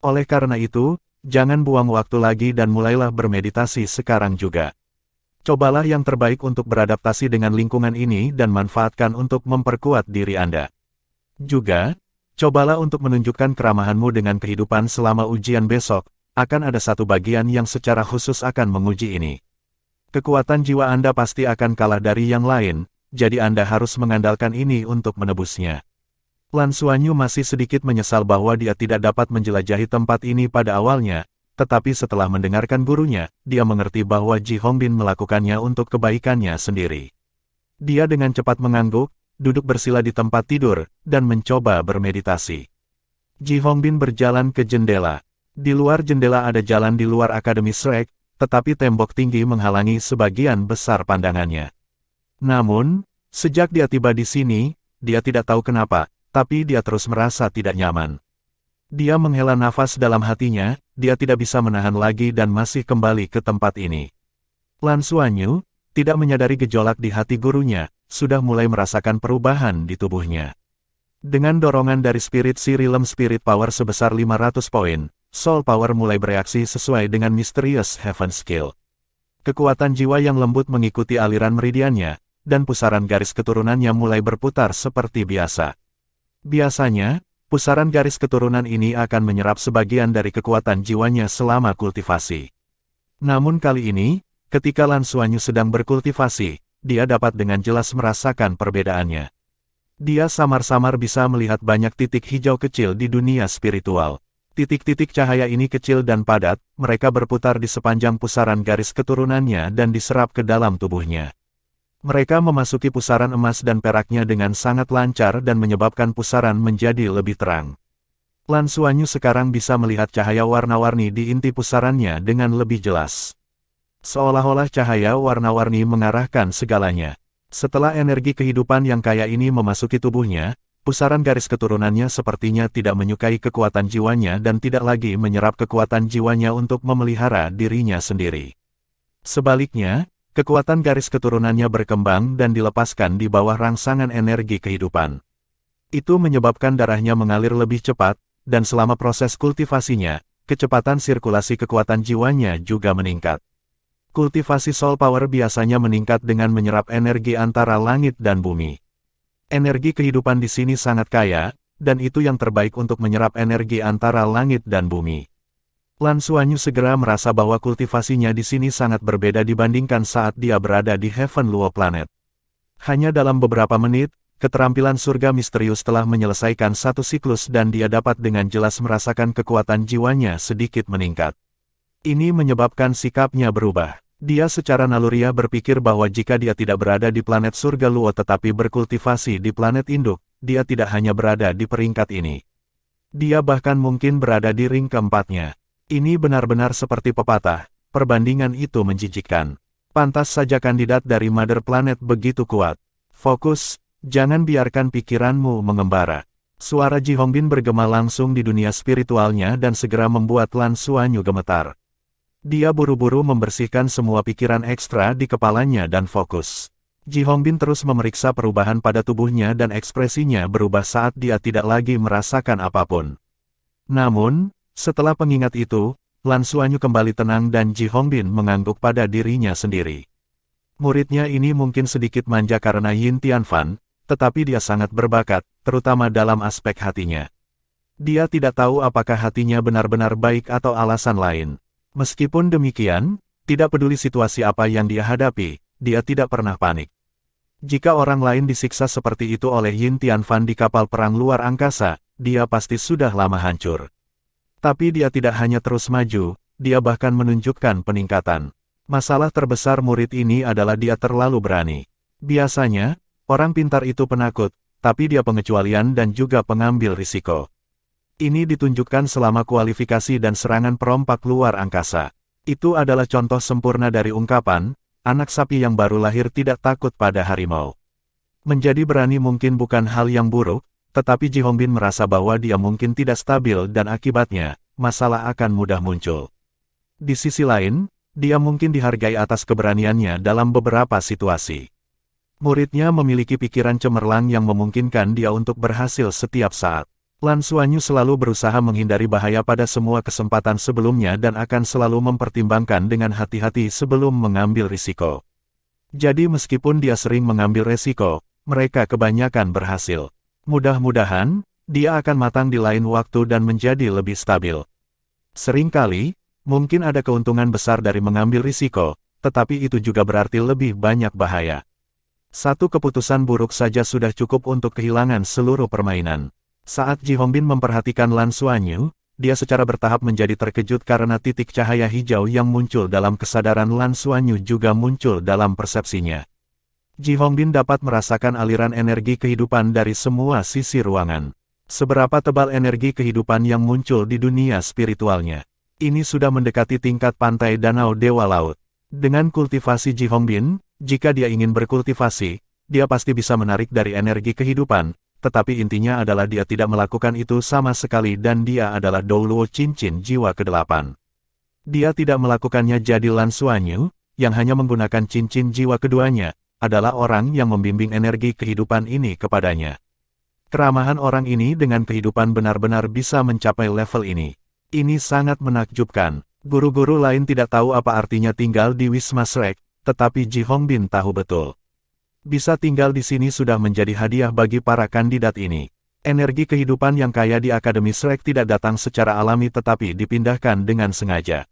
Oleh karena itu, jangan buang waktu lagi dan mulailah bermeditasi sekarang juga. Cobalah yang terbaik untuk beradaptasi dengan lingkungan ini dan manfaatkan untuk memperkuat diri Anda. Juga, Cobalah untuk menunjukkan keramahanmu dengan kehidupan selama ujian besok, akan ada satu bagian yang secara khusus akan menguji ini. Kekuatan jiwa Anda pasti akan kalah dari yang lain, jadi Anda harus mengandalkan ini untuk menebusnya. Lan Xuanyu masih sedikit menyesal bahwa dia tidak dapat menjelajahi tempat ini pada awalnya, tetapi setelah mendengarkan gurunya, dia mengerti bahwa Ji Hongbin melakukannya untuk kebaikannya sendiri. Dia dengan cepat mengangguk, duduk bersila di tempat tidur, dan mencoba bermeditasi. Ji Hongbin berjalan ke jendela. Di luar jendela ada jalan di luar Akademi Shrek, tetapi tembok tinggi menghalangi sebagian besar pandangannya. Namun, sejak dia tiba di sini, dia tidak tahu kenapa, tapi dia terus merasa tidak nyaman. Dia menghela nafas dalam hatinya, dia tidak bisa menahan lagi dan masih kembali ke tempat ini. Lan Xuanyu, tidak menyadari gejolak di hati gurunya, sudah mulai merasakan perubahan di tubuhnya. Dengan dorongan dari spirit Realm Spirit Power sebesar 500 poin, Soul Power mulai bereaksi sesuai dengan Mysterious Heaven Skill. Kekuatan jiwa yang lembut mengikuti aliran meridiannya, dan pusaran garis keturunannya mulai berputar seperti biasa. Biasanya, pusaran garis keturunan ini akan menyerap sebagian dari kekuatan jiwanya selama kultivasi. Namun kali ini, ketika Lan Xuanyu sedang berkultivasi, dia dapat dengan jelas merasakan perbedaannya. Dia samar-samar bisa melihat banyak titik hijau kecil di dunia spiritual. Titik-titik cahaya ini kecil dan padat, mereka berputar di sepanjang pusaran garis keturunannya dan diserap ke dalam tubuhnya. Mereka memasuki pusaran emas dan peraknya dengan sangat lancar dan menyebabkan pusaran menjadi lebih terang. Lan Xuanyu sekarang bisa melihat cahaya warna-warni di inti pusarannya dengan lebih jelas. Seolah-olah cahaya warna-warni mengarahkan segalanya. Setelah energi kehidupan yang kaya ini memasuki tubuhnya, pusaran garis keturunannya sepertinya tidak menyukai kekuatan jiwanya dan tidak lagi menyerap kekuatan jiwanya untuk memelihara dirinya sendiri. Sebaliknya, kekuatan garis keturunannya berkembang dan dilepaskan di bawah rangsangan energi kehidupan. Itu menyebabkan darahnya mengalir lebih cepat, dan selama proses kultivasinya, kecepatan sirkulasi kekuatan jiwanya juga meningkat. Kultivasi Soul Power biasanya meningkat dengan menyerap energi antara langit dan bumi. Energi kehidupan di sini sangat kaya, dan itu yang terbaik untuk menyerap energi antara langit dan bumi. Lan Xuanyu segera merasa bahwa kultivasinya di sini sangat berbeda dibandingkan saat dia berada di Heaven Luo Planet. Hanya dalam beberapa menit, keterampilan surga misterius telah menyelesaikan satu siklus dan dia dapat dengan jelas merasakan kekuatan jiwanya sedikit meningkat. Ini menyebabkan sikapnya berubah. Dia secara naluriah berpikir bahwa jika dia tidak berada di planet surga Luo tetapi berkultivasi di planet induk, dia tidak hanya berada di peringkat ini. Dia bahkan mungkin berada di ring keempatnya. Ini benar-benar seperti pepatah, perbandingan itu menjijikkan. Pantas saja kandidat dari Mother Planet begitu kuat. Fokus, jangan biarkan pikiranmu mengembara. Suara Ji Hongbin bergema langsung di dunia spiritualnya dan segera membuat Lan Xuanyu gemetar. Dia buru-buru membersihkan semua pikiran ekstra di kepalanya dan fokus. Ji Hongbin terus memeriksa perubahan pada tubuhnya dan ekspresinya berubah saat dia tidak lagi merasakan apapun. Namun, setelah pengingat itu, Lan Xuanyu kembali tenang dan Ji Hongbin mengangguk pada dirinya sendiri. Muridnya ini mungkin sedikit manja karena Yin Tianfan, tetapi dia sangat berbakat, terutama dalam aspek hatinya. Dia tidak tahu apakah hatinya benar-benar baik atau alasan lain. Meskipun demikian, tidak peduli situasi apa yang dia hadapi, dia tidak pernah panik. Jika orang lain disiksa seperti itu oleh Yin Tianfan di kapal perang luar angkasa, dia pasti sudah lama hancur. Tapi dia tidak hanya terus maju, dia bahkan menunjukkan peningkatan. Masalah terbesar murid ini adalah dia terlalu berani. Biasanya, orang pintar itu penakut, tapi dia pengecualian dan juga pengambil risiko. Ini ditunjukkan selama kualifikasi dan serangan perompak luar angkasa. Itu adalah contoh sempurna dari ungkapan, anak sapi yang baru lahir tidak takut pada harimau. Menjadi berani mungkin bukan hal yang buruk, tetapi Ji Hongbin merasa bahwa dia mungkin tidak stabil dan akibatnya, masalah akan mudah muncul. Di sisi lain, dia mungkin dihargai atas keberaniannya dalam beberapa situasi. Muridnya memiliki pikiran cemerlang yang memungkinkan dia untuk berhasil setiap saat. Lan Xuanyu selalu berusaha menghindari bahaya pada semua kesempatan sebelumnya dan akan selalu mempertimbangkan dengan hati-hati sebelum mengambil risiko. Jadi meskipun dia sering mengambil risiko, mereka kebanyakan berhasil. Mudah-mudahan, dia akan matang di lain waktu dan menjadi lebih stabil. Seringkali, mungkin ada keuntungan besar dari mengambil risiko, tetapi itu juga berarti lebih banyak bahaya. Satu keputusan buruk saja sudah cukup untuk kehilangan seluruh permainan. Saat Ji Hongbin memperhatikan Lan Xuanyu, dia secara bertahap menjadi terkejut karena titik cahaya hijau yang muncul dalam kesadaran Lan Xuanyu juga muncul dalam persepsinya. Ji Hongbin dapat merasakan aliran energi kehidupan dari semua sisi ruangan. Seberapa tebal energi kehidupan yang muncul di dunia spiritualnya. Ini sudah mendekati tingkat pantai danau Dewa Laut. Dengan kultivasi Ji Hongbin, jika dia ingin berkultivasi, dia pasti bisa menarik dari energi kehidupan, tetapi intinya adalah dia tidak melakukan itu sama sekali dan dia adalah Douluo Cincin Jiwa ke-8. Dia tidak melakukannya jadi Lan Xuanyu, yang hanya menggunakan cincin jiwa keduanya, adalah orang yang membimbing energi kehidupan ini kepadanya. Keramahan orang ini dengan kehidupan benar-benar bisa mencapai level ini. Ini sangat menakjubkan. Guru-guru lain tidak tahu apa artinya tinggal di Wisma Shrek, tetapi Ji Hongbin tahu betul. Bisa tinggal di sini sudah menjadi hadiah bagi para kandidat ini. Energi kehidupan yang kaya di Akademi Shrek tidak datang secara alami tetapi dipindahkan dengan sengaja.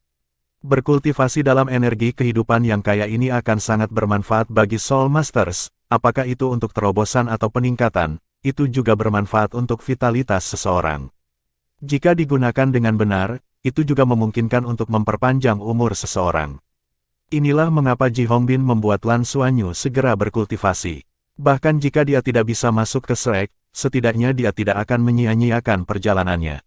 Berkultivasi dalam energi kehidupan yang kaya ini akan sangat bermanfaat bagi Soul Masters, apakah itu untuk terobosan atau peningkatan, itu juga bermanfaat untuk vitalitas seseorang. Jika digunakan dengan benar, itu juga memungkinkan untuk memperpanjang umur seseorang. Inilah mengapa Ji Hongbin membuat Lan Xuanyu segera berkultivasi. Bahkan jika dia tidak bisa masuk ke Shrek, setidaknya dia tidak akan menyia-nyiakan perjalanannya.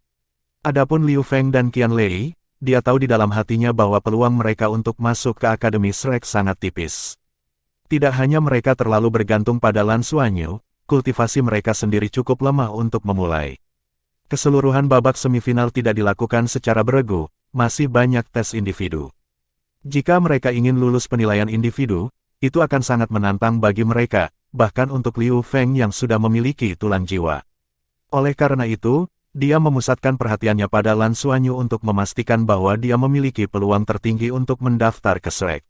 Adapun Liu Feng dan Qian Lei, dia tahu di dalam hatinya bahwa peluang mereka untuk masuk ke Akademi Shrek sangat tipis. Tidak hanya mereka terlalu bergantung pada Lan Xuanyu, kultivasi mereka sendiri cukup lemah untuk memulai. Keseluruhan babak semifinal tidak dilakukan secara beregu, masih banyak tes individu. Jika mereka ingin lulus penilaian individu, itu akan sangat menantang bagi mereka, bahkan untuk Liu Feng yang sudah memiliki tulang jiwa. Oleh karena itu, dia memusatkan perhatiannya pada Lan Xuanyu untuk memastikan bahwa dia memiliki peluang tertinggi untuk mendaftar ke Shrek.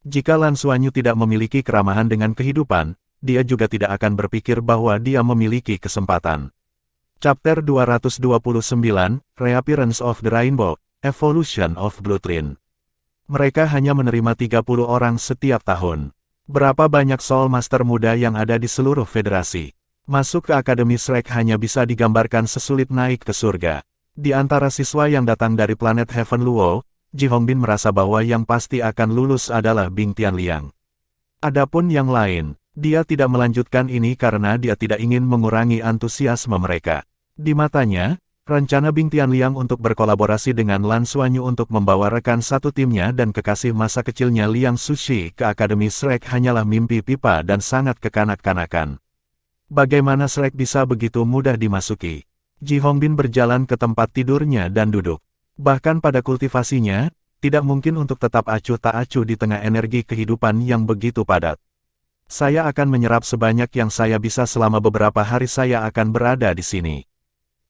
Jika Lan Xuanyu tidak memiliki keramahan dengan kehidupan, dia juga tidak akan berpikir bahwa dia memiliki kesempatan. Chapter 229, Reappearance of the Rainbow, Evolution of Bloodline. Mereka hanya menerima 30 orang setiap tahun. Berapa banyak Soul Master muda yang ada di seluruh federasi? Masuk ke Akademi Shrek hanya bisa digambarkan sesulit naik ke surga. Di antara siswa yang datang dari planet Heaven Luo, Ji Hongbin merasa bahwa yang pasti akan lulus adalah Bing Tianliang. Adapun yang lain, dia tidak melanjutkan ini karena dia tidak ingin mengurangi antusiasme mereka. Di matanya, rencana Bing Tianliang untuk berkolaborasi dengan Lan Xuanyu untuk membawa rekan satu timnya dan kekasih masa kecilnya Liang Sushi ke Akademi Shrek hanyalah mimpi pipa dan sangat kekanak-kanakan. Bagaimana Shrek bisa begitu mudah dimasuki? Ji Hongbin berjalan ke tempat tidurnya dan duduk. Bahkan pada kultivasinya, tidak mungkin untuk tetap acuh tak acuh di tengah energi kehidupan yang begitu padat. Saya akan menyerap sebanyak yang saya bisa selama beberapa hari saya akan berada di sini.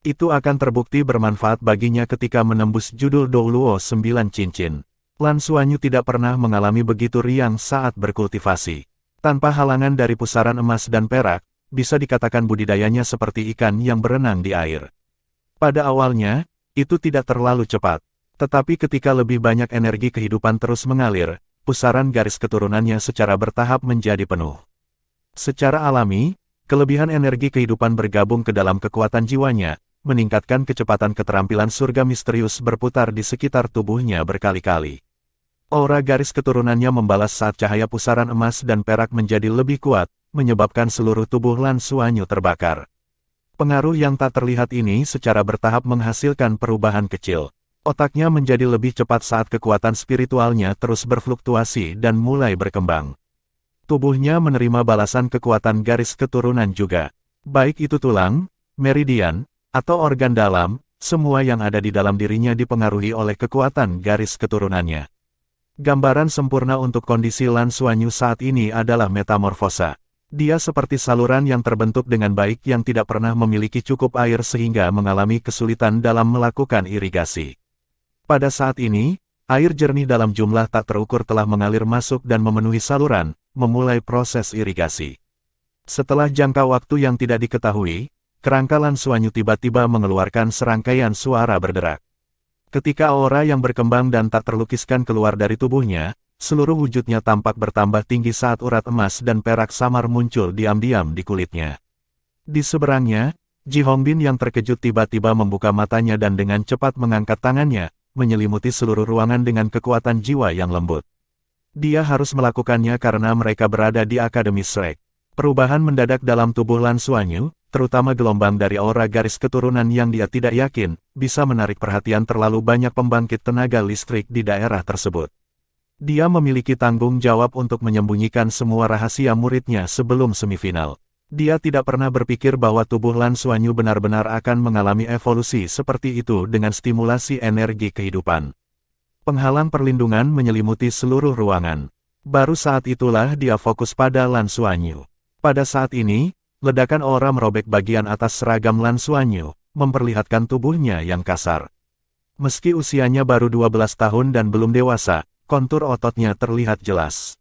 Itu akan terbukti bermanfaat baginya ketika menembus judul Douluo 9 Cincin. Lan Xuanyu tidak pernah mengalami begitu riang saat berkultivasi. Tanpa halangan dari pusaran emas dan perak, bisa dikatakan budidayanya seperti ikan yang berenang di air. Pada awalnya, itu tidak terlalu cepat. Tetapi ketika lebih banyak energi kehidupan terus mengalir, pusaran garis keturunannya secara bertahap menjadi penuh. Secara alami, kelebihan energi kehidupan bergabung ke dalam kekuatan jiwanya, meningkatkan kecepatan keterampilan surga misterius berputar di sekitar tubuhnya berkali-kali. Aura garis keturunannya membalas saat cahaya pusaran emas dan perak menjadi lebih kuat, menyebabkan seluruh tubuh Lan Xuanyu terbakar. Pengaruh yang tak terlihat ini secara bertahap menghasilkan perubahan kecil. Otaknya menjadi lebih cepat saat kekuatan spiritualnya terus berfluktuasi dan mulai berkembang. Tubuhnya menerima balasan kekuatan garis keturunan juga. Baik itu tulang, meridian, atau organ dalam, semua yang ada di dalam dirinya dipengaruhi oleh kekuatan garis keturunannya. Gambaran sempurna untuk kondisi Lan Xuanyu saat ini adalah metamorfosa. Dia seperti saluran yang terbentuk dengan baik yang tidak pernah memiliki cukup air sehingga mengalami kesulitan dalam melakukan irigasi. Pada saat ini, air jernih dalam jumlah tak terukur telah mengalir masuk dan memenuhi saluran, memulai proses irigasi. Setelah jangka waktu yang tidak diketahui, kerangka Lan Xuanyu tiba-tiba mengeluarkan serangkaian suara berderak. Ketika aura yang berkembang dan tak terlukiskan keluar dari tubuhnya, seluruh wujudnya tampak bertambah tinggi saat urat emas dan perak samar muncul diam-diam di kulitnya. Di seberangnya, Ji Hongbin yang terkejut tiba-tiba membuka matanya dan dengan cepat mengangkat tangannya, menyelimuti seluruh ruangan dengan kekuatan jiwa yang lembut. Dia harus melakukannya karena mereka berada di Akademi Shrek. Perubahan mendadak dalam tubuh Lan Xuanyu, terutama gelombang dari aura garis keturunan yang dia tidak yakin, bisa menarik perhatian terlalu banyak pembangkit tenaga listrik di daerah tersebut. Dia memiliki tanggung jawab untuk menyembunyikan semua rahasia muridnya sebelum semifinal. Dia tidak pernah berpikir bahwa tubuh Lan Xuanyu benar-benar akan mengalami evolusi seperti itu dengan stimulasi energi kehidupan. Penghalang perlindungan menyelimuti seluruh ruangan. Baru saat itulah dia fokus pada Lan Xuanyu. Pada saat ini, ledakan aura merobek bagian atas seragam Lan Xuanyu, memperlihatkan tubuhnya yang kasar. Meski usianya baru 12 tahun dan belum dewasa, kontur ototnya terlihat jelas.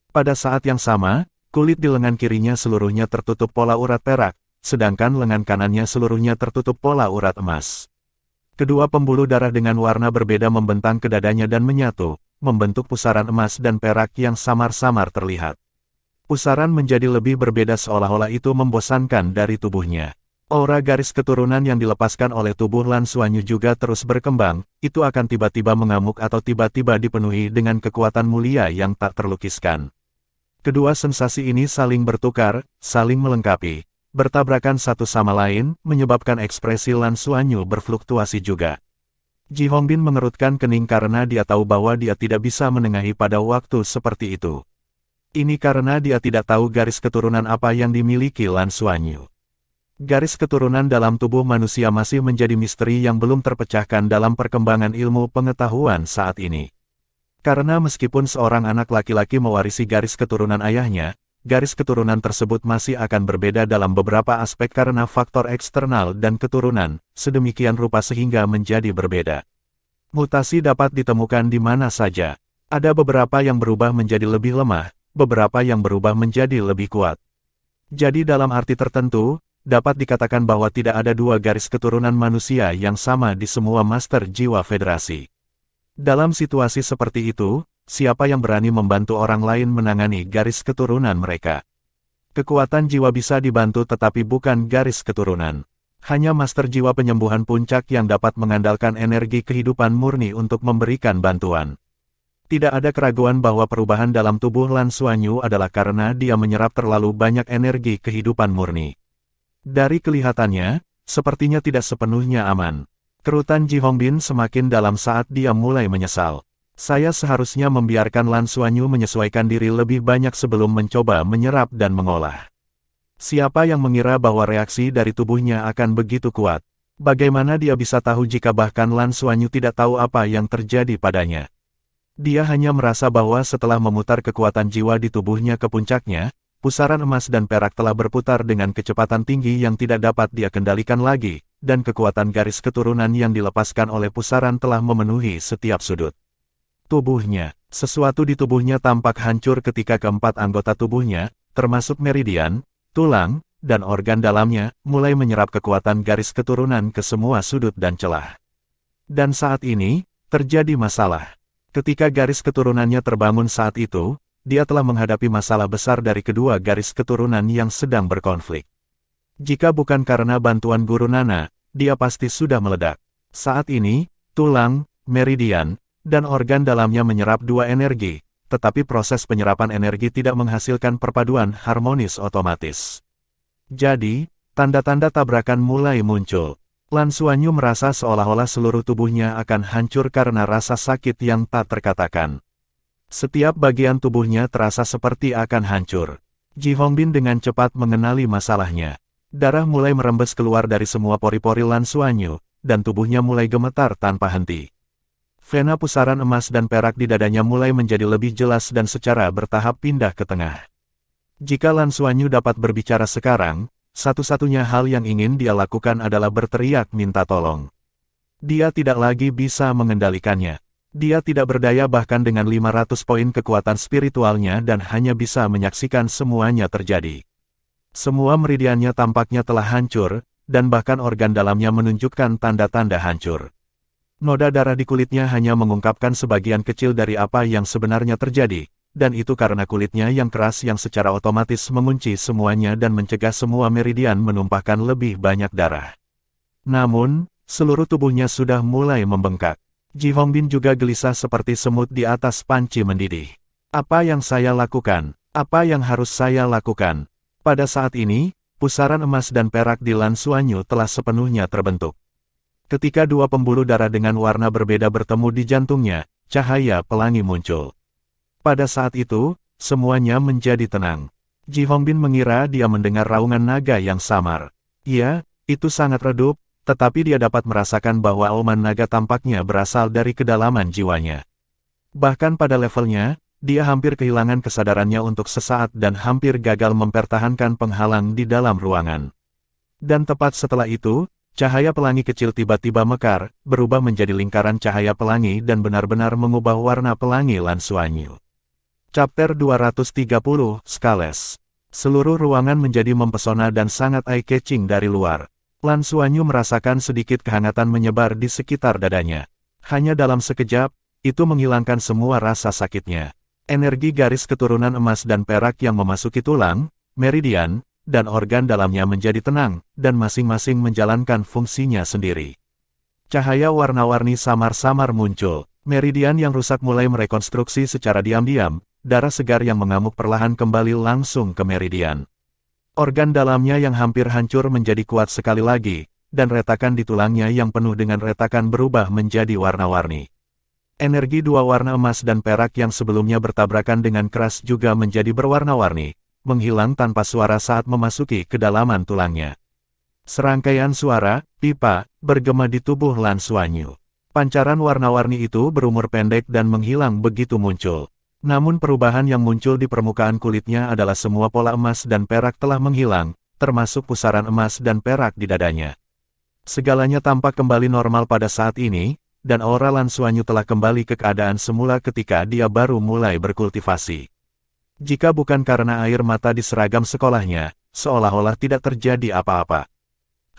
Pada saat yang sama, kulit di lengan kirinya seluruhnya tertutup pola urat perak, sedangkan lengan kanannya seluruhnya tertutup pola urat emas. Kedua pembuluh darah dengan warna berbeda membentang ke dadanya dan menyatu, membentuk pusaran emas dan perak yang samar-samar terlihat. Pusaran menjadi lebih berbeda seolah-olah itu membosankan dari tubuhnya. Aura garis keturunan yang dilepaskan oleh tubuh Lan Xuanyu juga terus berkembang, itu akan tiba-tiba mengamuk atau tiba-tiba dipenuhi dengan kekuatan mulia yang tak terlukiskan. Kedua sensasi ini saling bertukar, saling melengkapi, bertabrakan satu sama lain, menyebabkan ekspresi Lan Xuanyu berfluktuasi juga. Ji Hongbin mengerutkan kening karena dia tahu bahwa dia tidak bisa menengahi pada waktu seperti itu. Ini karena dia tidak tahu garis keturunan apa yang dimiliki Lan Xuanyu. Garis keturunan dalam tubuh manusia masih menjadi misteri yang belum terpecahkan dalam perkembangan ilmu pengetahuan saat ini. Karena meskipun seorang anak laki-laki mewarisi garis keturunan ayahnya, garis keturunan tersebut masih akan berbeda dalam beberapa aspek karena faktor eksternal dan keturunan, sedemikian rupa sehingga menjadi berbeda. Mutasi dapat ditemukan di mana saja. Ada beberapa yang berubah menjadi lebih lemah, beberapa yang berubah menjadi lebih kuat. Jadi dalam arti tertentu, dapat dikatakan bahwa tidak ada dua garis keturunan manusia yang sama di semua Master Jiwa Federasi. Dalam situasi seperti itu, siapa yang berani membantu orang lain menangani garis keturunan mereka? Kekuatan jiwa bisa dibantu tetapi bukan garis keturunan. Hanya Master Jiwa Penyembuhan Puncak yang dapat mengandalkan energi kehidupan murni untuk memberikan bantuan. Tidak ada keraguan bahwa perubahan dalam tubuh Lan Xuanyu adalah karena dia menyerap terlalu banyak energi kehidupan murni. Dari kelihatannya, sepertinya tidak sepenuhnya aman. Kerutan Ji Hongbin semakin dalam saat dia mulai menyesal. Saya seharusnya membiarkan Lan Xuanyu menyesuaikan diri lebih banyak sebelum mencoba menyerap dan mengolah. Siapa yang mengira bahwa reaksi dari tubuhnya akan begitu kuat? Bagaimana dia bisa tahu jika bahkan Lan Xuanyu tidak tahu apa yang terjadi padanya? Dia hanya merasa bahwa setelah memutar kekuatan jiwa di tubuhnya ke puncaknya, pusaran emas dan perak telah berputar dengan kecepatan tinggi yang tidak dapat dia kendalikan lagi, dan kekuatan garis keturunan yang dilepaskan oleh pusaran telah memenuhi setiap sudut tubuhnya. Sesuatu di tubuhnya tampak hancur ketika keempat anggota tubuhnya, termasuk meridian, tulang, dan organ dalamnya, mulai menyerap kekuatan garis keturunan ke semua sudut dan celah. Dan saat ini, terjadi masalah. Ketika garis keturunannya terbangun saat itu, dia telah menghadapi masalah besar dari kedua garis keturunan yang sedang berkonflik. Jika bukan karena bantuan Guru Nana, dia pasti sudah meledak. Saat ini, tulang, meridian, dan organ dalamnya menyerap dua energi, tetapi proses penyerapan energi tidak menghasilkan perpaduan harmonis otomatis. Jadi, tanda-tanda tabrakan mulai muncul. Lan Xuanyu merasa seolah-olah seluruh tubuhnya akan hancur karena rasa sakit yang tak terkatakan. Setiap bagian tubuhnya terasa seperti akan hancur. Ji Hongbin dengan cepat mengenali masalahnya. Darah mulai merembes keluar dari semua pori-pori Lan Xuanyu, dan tubuhnya mulai gemetar tanpa henti. Vena pusaran emas dan perak di dadanya mulai menjadi lebih jelas dan secara bertahap pindah ke tengah. Jika Lan Xuanyu dapat berbicara sekarang, satu-satunya hal yang ingin dia lakukan adalah berteriak minta tolong. Dia tidak lagi bisa mengendalikannya. Dia tidak berdaya bahkan dengan 500 poin kekuatan spiritualnya dan hanya bisa menyaksikan semuanya terjadi. Semua meridiannya tampaknya telah hancur, dan bahkan organ dalamnya menunjukkan tanda-tanda hancur. Noda darah di kulitnya hanya mengungkapkan sebagian kecil dari apa yang sebenarnya terjadi, dan itu karena kulitnya yang keras yang secara otomatis mengunci semuanya dan mencegah semua meridian menumpahkan lebih banyak darah. Namun, seluruh tubuhnya sudah mulai membengkak. Ji Hongbin juga gelisah seperti semut di atas panci mendidih. Apa yang saya lakukan? Apa yang harus saya lakukan? Pada saat ini, pusaran emas dan perak di Lan Xuanyu telah sepenuhnya terbentuk. Ketika dua pembuluh darah dengan warna berbeda bertemu di jantungnya, cahaya pelangi muncul. Pada saat itu, semuanya menjadi tenang. Ji Hongbin mengira dia mendengar raungan naga yang samar. Iya, itu sangat redup, tetapi dia dapat merasakan bahwa auman naga tampaknya berasal dari kedalaman jiwanya. Bahkan pada levelnya, dia hampir kehilangan kesadarannya untuk sesaat dan hampir gagal mempertahankan penghalang di dalam ruangan. Dan tepat setelah itu, cahaya pelangi kecil tiba-tiba mekar, berubah menjadi lingkaran cahaya pelangi dan benar-benar mengubah warna pelangi Lan Xuanyu. Chapter 230, Scales. Seluruh ruangan menjadi mempesona dan sangat eye-catching dari luar. Lan Xuanyu merasakan sedikit kehangatan menyebar di sekitar dadanya. Hanya dalam sekejap, itu menghilangkan semua rasa sakitnya. Energi garis keturunan emas dan perak yang memasuki tulang, meridian, dan organ dalamnya menjadi tenang, dan masing-masing menjalankan fungsinya sendiri. Cahaya warna-warni samar-samar muncul. Meridian yang rusak mulai merekonstruksi secara diam-diam, darah segar yang mengamuk perlahan kembali langsung ke meridian. Organ dalamnya yang hampir hancur menjadi kuat sekali lagi, dan retakan di tulangnya yang penuh dengan retakan berubah menjadi warna-warni. Energi dua warna emas dan perak yang sebelumnya bertabrakan dengan keras juga menjadi berwarna-warni, menghilang tanpa suara saat memasuki kedalaman tulangnya. Serangkaian suara, pipa, bergema di tubuh Lan Xuanyu. Pancaran warna-warni itu berumur pendek dan menghilang begitu muncul. Namun perubahan yang muncul di permukaan kulitnya adalah semua pola emas dan perak telah menghilang, termasuk pusaran emas dan perak di dadanya. Segalanya tampak kembali normal pada saat ini, dan aura Lan Xuanyu telah kembali ke keadaan semula ketika dia baru mulai berkultivasi. Jika bukan karena air mata di seragam sekolahnya, seolah-olah tidak terjadi apa-apa.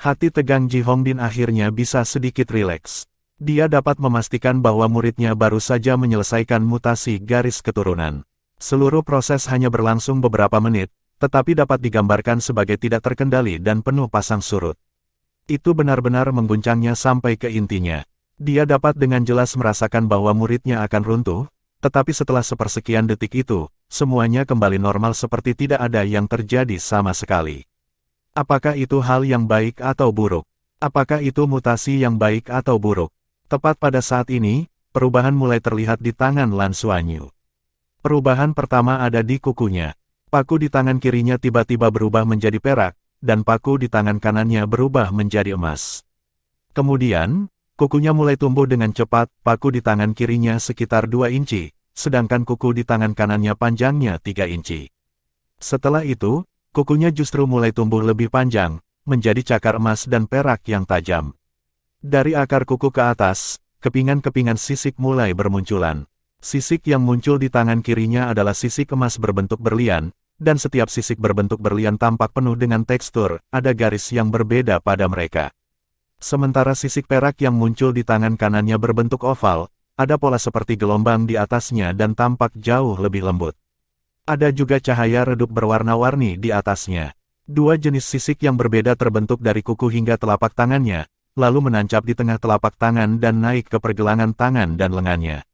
Hati tegang Ji Hongbin akhirnya bisa sedikit rileks. Dia dapat memastikan bahwa muridnya baru saja menyelesaikan mutasi garis keturunan. Seluruh proses hanya berlangsung beberapa menit, tetapi dapat digambarkan sebagai tidak terkendali dan penuh pasang surut. Itu benar-benar mengguncangnya sampai ke intinya. Dia dapat dengan jelas merasakan bahwa muridnya akan runtuh, tetapi setelah sepersekian detik itu, semuanya kembali normal seperti tidak ada yang terjadi sama sekali. Apakah itu hal yang baik atau buruk? Apakah itu mutasi yang baik atau buruk? Tepat pada saat ini, perubahan mulai terlihat di tangan Lan Xuanyu. Perubahan pertama ada di kukunya. Paku di tangan kirinya tiba-tiba berubah menjadi perak, dan paku di tangan kanannya berubah menjadi emas. Kemudian, kukunya mulai tumbuh dengan cepat, paku di tangan kirinya sekitar 2 inci, sedangkan kuku di tangan kanannya panjangnya 3 inci. Setelah itu, kukunya justru mulai tumbuh lebih panjang, menjadi cakar emas dan perak yang tajam. Dari akar kuku ke atas, kepingan-kepingan sisik mulai bermunculan. Sisik yang muncul di tangan kirinya adalah sisik emas berbentuk berlian, dan setiap sisik berbentuk berlian tampak penuh dengan tekstur, ada garis yang berbeda pada mereka. Sementara sisik perak yang muncul di tangan kanannya berbentuk oval, ada pola seperti gelombang di atasnya dan tampak jauh lebih lembut. Ada juga cahaya redup berwarna-warni di atasnya. Dua jenis sisik yang berbeda terbentuk dari kuku hingga telapak tangannya, lalu menancap di tengah telapak tangan dan naik ke pergelangan tangan dan lengannya.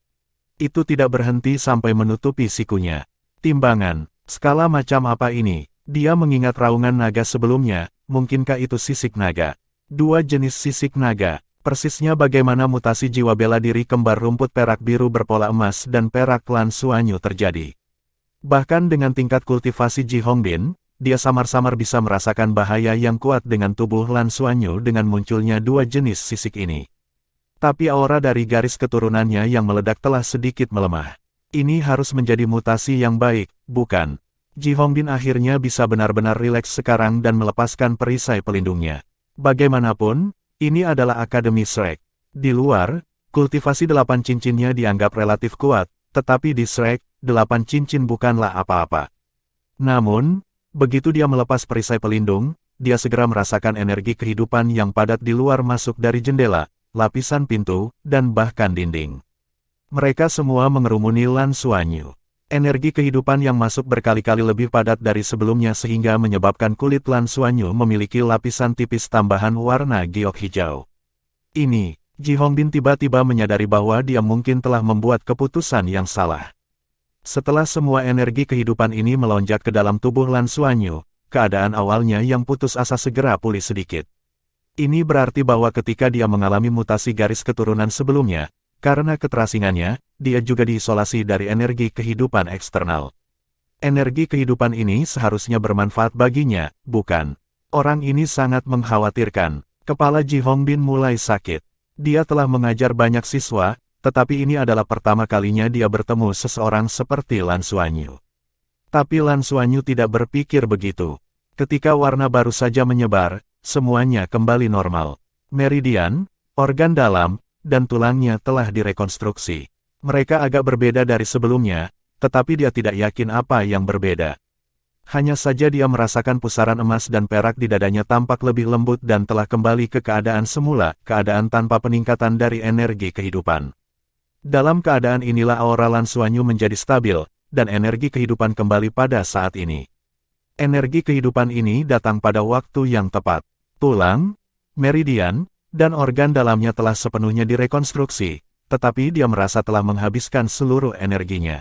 Itu tidak berhenti sampai menutupi sikunya. Timbangan, skala macam apa ini? Dia mengingat raungan naga sebelumnya, mungkinkah itu sisik naga? Dua jenis sisik naga, persisnya bagaimana mutasi jiwa bela diri kembar rumput perak biru berpola emas dan perak Lan Xuanyu terjadi. Bahkan dengan tingkat kultivasi Ji Hongbin, dia samar-samar bisa merasakan bahaya yang kuat dengan tubuh Lan Xuanyu dengan munculnya dua jenis sisik ini. Tapi aura dari garis keturunannya yang meledak telah sedikit melemah. Ini harus menjadi mutasi yang baik, bukan? Ji Hongbin akhirnya bisa benar-benar rileks sekarang dan melepaskan perisai pelindungnya. Bagaimanapun, ini adalah Akademi Shrek. Di luar, kultivasi 8 cincinnya dianggap relatif kuat, tetapi di Shrek, 8 cincin bukanlah apa-apa. Namun, begitu dia melepas perisai pelindung, dia segera merasakan energi kehidupan yang padat di luar masuk dari jendela, lapisan pintu, dan bahkan dinding. Mereka semua mengerumuni Lan Xuanyu. Energi kehidupan yang masuk berkali-kali lebih padat dari sebelumnya sehingga menyebabkan kulit Lan Xuanyu memiliki lapisan tipis tambahan warna giok hijau. Ini, Ji Hongbin tiba-tiba menyadari bahwa dia mungkin telah membuat keputusan yang salah. Setelah semua energi kehidupan ini melonjak ke dalam tubuh Lan Xuanyu, keadaan awalnya yang putus asa segera pulih sedikit. Ini berarti bahwa ketika dia mengalami mutasi garis keturunan sebelumnya, karena keterasingannya, dia juga diisolasi dari energi kehidupan eksternal. Energi kehidupan ini seharusnya bermanfaat baginya, bukan? Orang ini sangat mengkhawatirkan. Kepala Ji Hongbin mulai sakit. Dia telah mengajar banyak siswa, tetapi ini adalah pertama kalinya dia bertemu seseorang seperti Lan Xuanyu. Tapi Lan Xuanyu tidak berpikir begitu. Ketika warna baru saja menyebar, semuanya kembali normal. Meridian, organ dalam, dan tulangnya telah direkonstruksi. Mereka agak berbeda dari sebelumnya, tetapi dia tidak yakin apa yang berbeda. Hanya saja dia merasakan pusaran emas dan perak di dadanya tampak lebih lembut dan telah kembali ke keadaan semula, keadaan tanpa peningkatan dari energi kehidupan. Dalam keadaan inilah aura Lan Xuanyu menjadi stabil, dan energi kehidupan kembali pada saat ini. Energi kehidupan ini datang pada waktu yang tepat. Tulang, meridian, dan organ dalamnya telah sepenuhnya direkonstruksi, tetapi dia merasa telah menghabiskan seluruh energinya.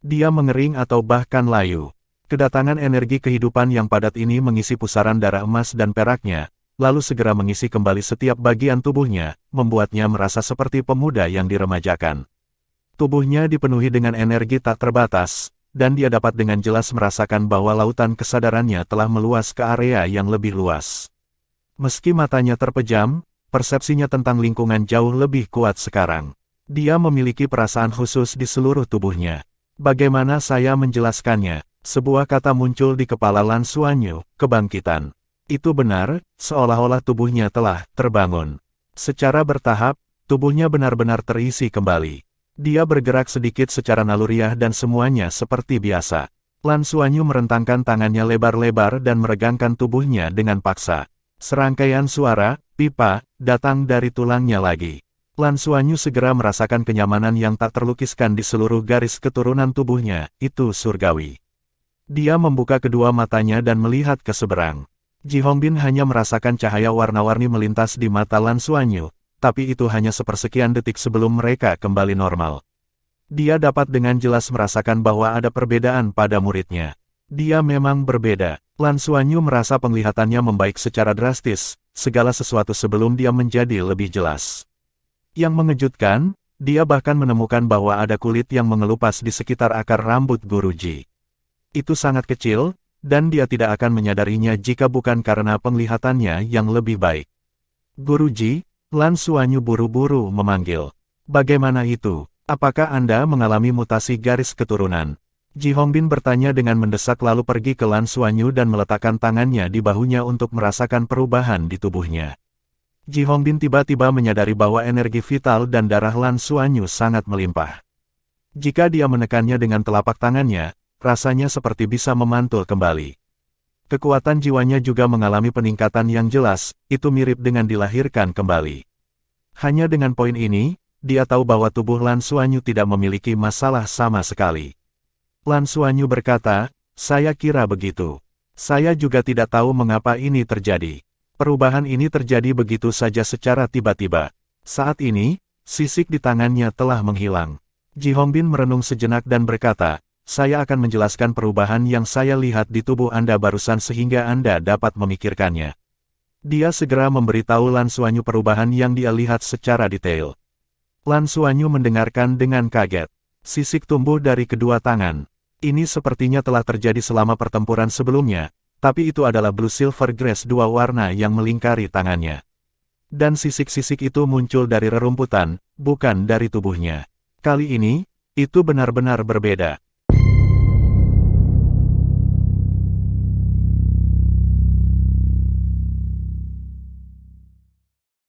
Dia mengering atau bahkan layu. Kedatangan energi kehidupan yang padat ini mengisi pusaran darah emas dan peraknya, lalu segera mengisi kembali setiap bagian tubuhnya, membuatnya merasa seperti pemuda yang diremajakan. Tubuhnya dipenuhi dengan energi tak terbatas, dan dia dapat dengan jelas merasakan bahwa lautan kesadarannya telah meluas ke area yang lebih luas. Meski matanya terpejam, persepsinya tentang lingkungan jauh lebih kuat sekarang. Dia memiliki perasaan khusus di seluruh tubuhnya. Bagaimana saya menjelaskannya? Sebuah kata muncul di kepala Lan Xuanyu, kebangkitan. Itu benar, seolah-olah tubuhnya telah terbangun. Secara bertahap, tubuhnya benar-benar terisi kembali. Dia bergerak sedikit secara naluriah dan semuanya seperti biasa. Lan Xuanyu merentangkan tangannya lebar-lebar dan meregangkan tubuhnya dengan paksa. Serangkaian suara, pipa, datang dari tulangnya lagi. Lan Xuanyu segera merasakan kenyamanan yang tak terlukiskan di seluruh garis keturunan tubuhnya, itu surgawi. Dia membuka kedua matanya dan melihat ke seberang. Ji Hongbin hanya merasakan cahaya warna-warni melintas di mata Lan Xuanyu, tapi itu hanya sepersekian detik sebelum mereka kembali normal. Dia dapat dengan jelas merasakan bahwa ada perbedaan pada muridnya. Dia memang berbeda. Lan Xuanyu merasa penglihatannya membaik secara drastis, segala sesuatu sebelum dia menjadi lebih jelas. Yang mengejutkan, dia bahkan menemukan bahwa ada kulit yang mengelupas di sekitar akar rambut Guruji. Itu sangat kecil, dan dia tidak akan menyadarinya jika bukan karena penglihatannya yang lebih baik. Guruji, Lan Xuanyu buru-buru memanggil. Bagaimana itu? Apakah Anda mengalami mutasi garis keturunan? Ji Hongbin bertanya dengan mendesak lalu pergi ke Lan Xuanyu dan meletakkan tangannya di bahunya untuk merasakan perubahan di tubuhnya. Ji Hongbin tiba-tiba menyadari bahwa energi vital dan darah Lan Xuanyu sangat melimpah. Jika dia menekannya dengan telapak tangannya, rasanya seperti bisa memantul kembali. Kekuatan jiwanya juga mengalami peningkatan yang jelas, itu mirip dengan dilahirkan kembali. Hanya dengan poin ini, dia tahu bahwa tubuh Lan Xuanyu tidak memiliki masalah sama sekali. Lan Xuanyu berkata, saya kira begitu. Saya juga tidak tahu mengapa ini terjadi. Perubahan ini terjadi begitu saja secara tiba-tiba. Saat ini, sisik di tangannya telah menghilang. Ji Hongbin merenung sejenak dan berkata, saya akan menjelaskan perubahan yang saya lihat di tubuh Anda barusan sehingga Anda dapat memikirkannya. Dia segera memberitahu Lan Xuanyu perubahan yang dia lihat secara detail. Lan Xuanyu mendengarkan dengan kaget. Sisik tumbuh dari kedua tangan. Ini sepertinya telah terjadi selama pertempuran sebelumnya, tapi itu adalah Blue Silver Grass dua warna yang melingkari tangannya. Dan sisik-sisik itu muncul dari rerumputan, bukan dari tubuhnya. Kali ini, itu benar-benar berbeda.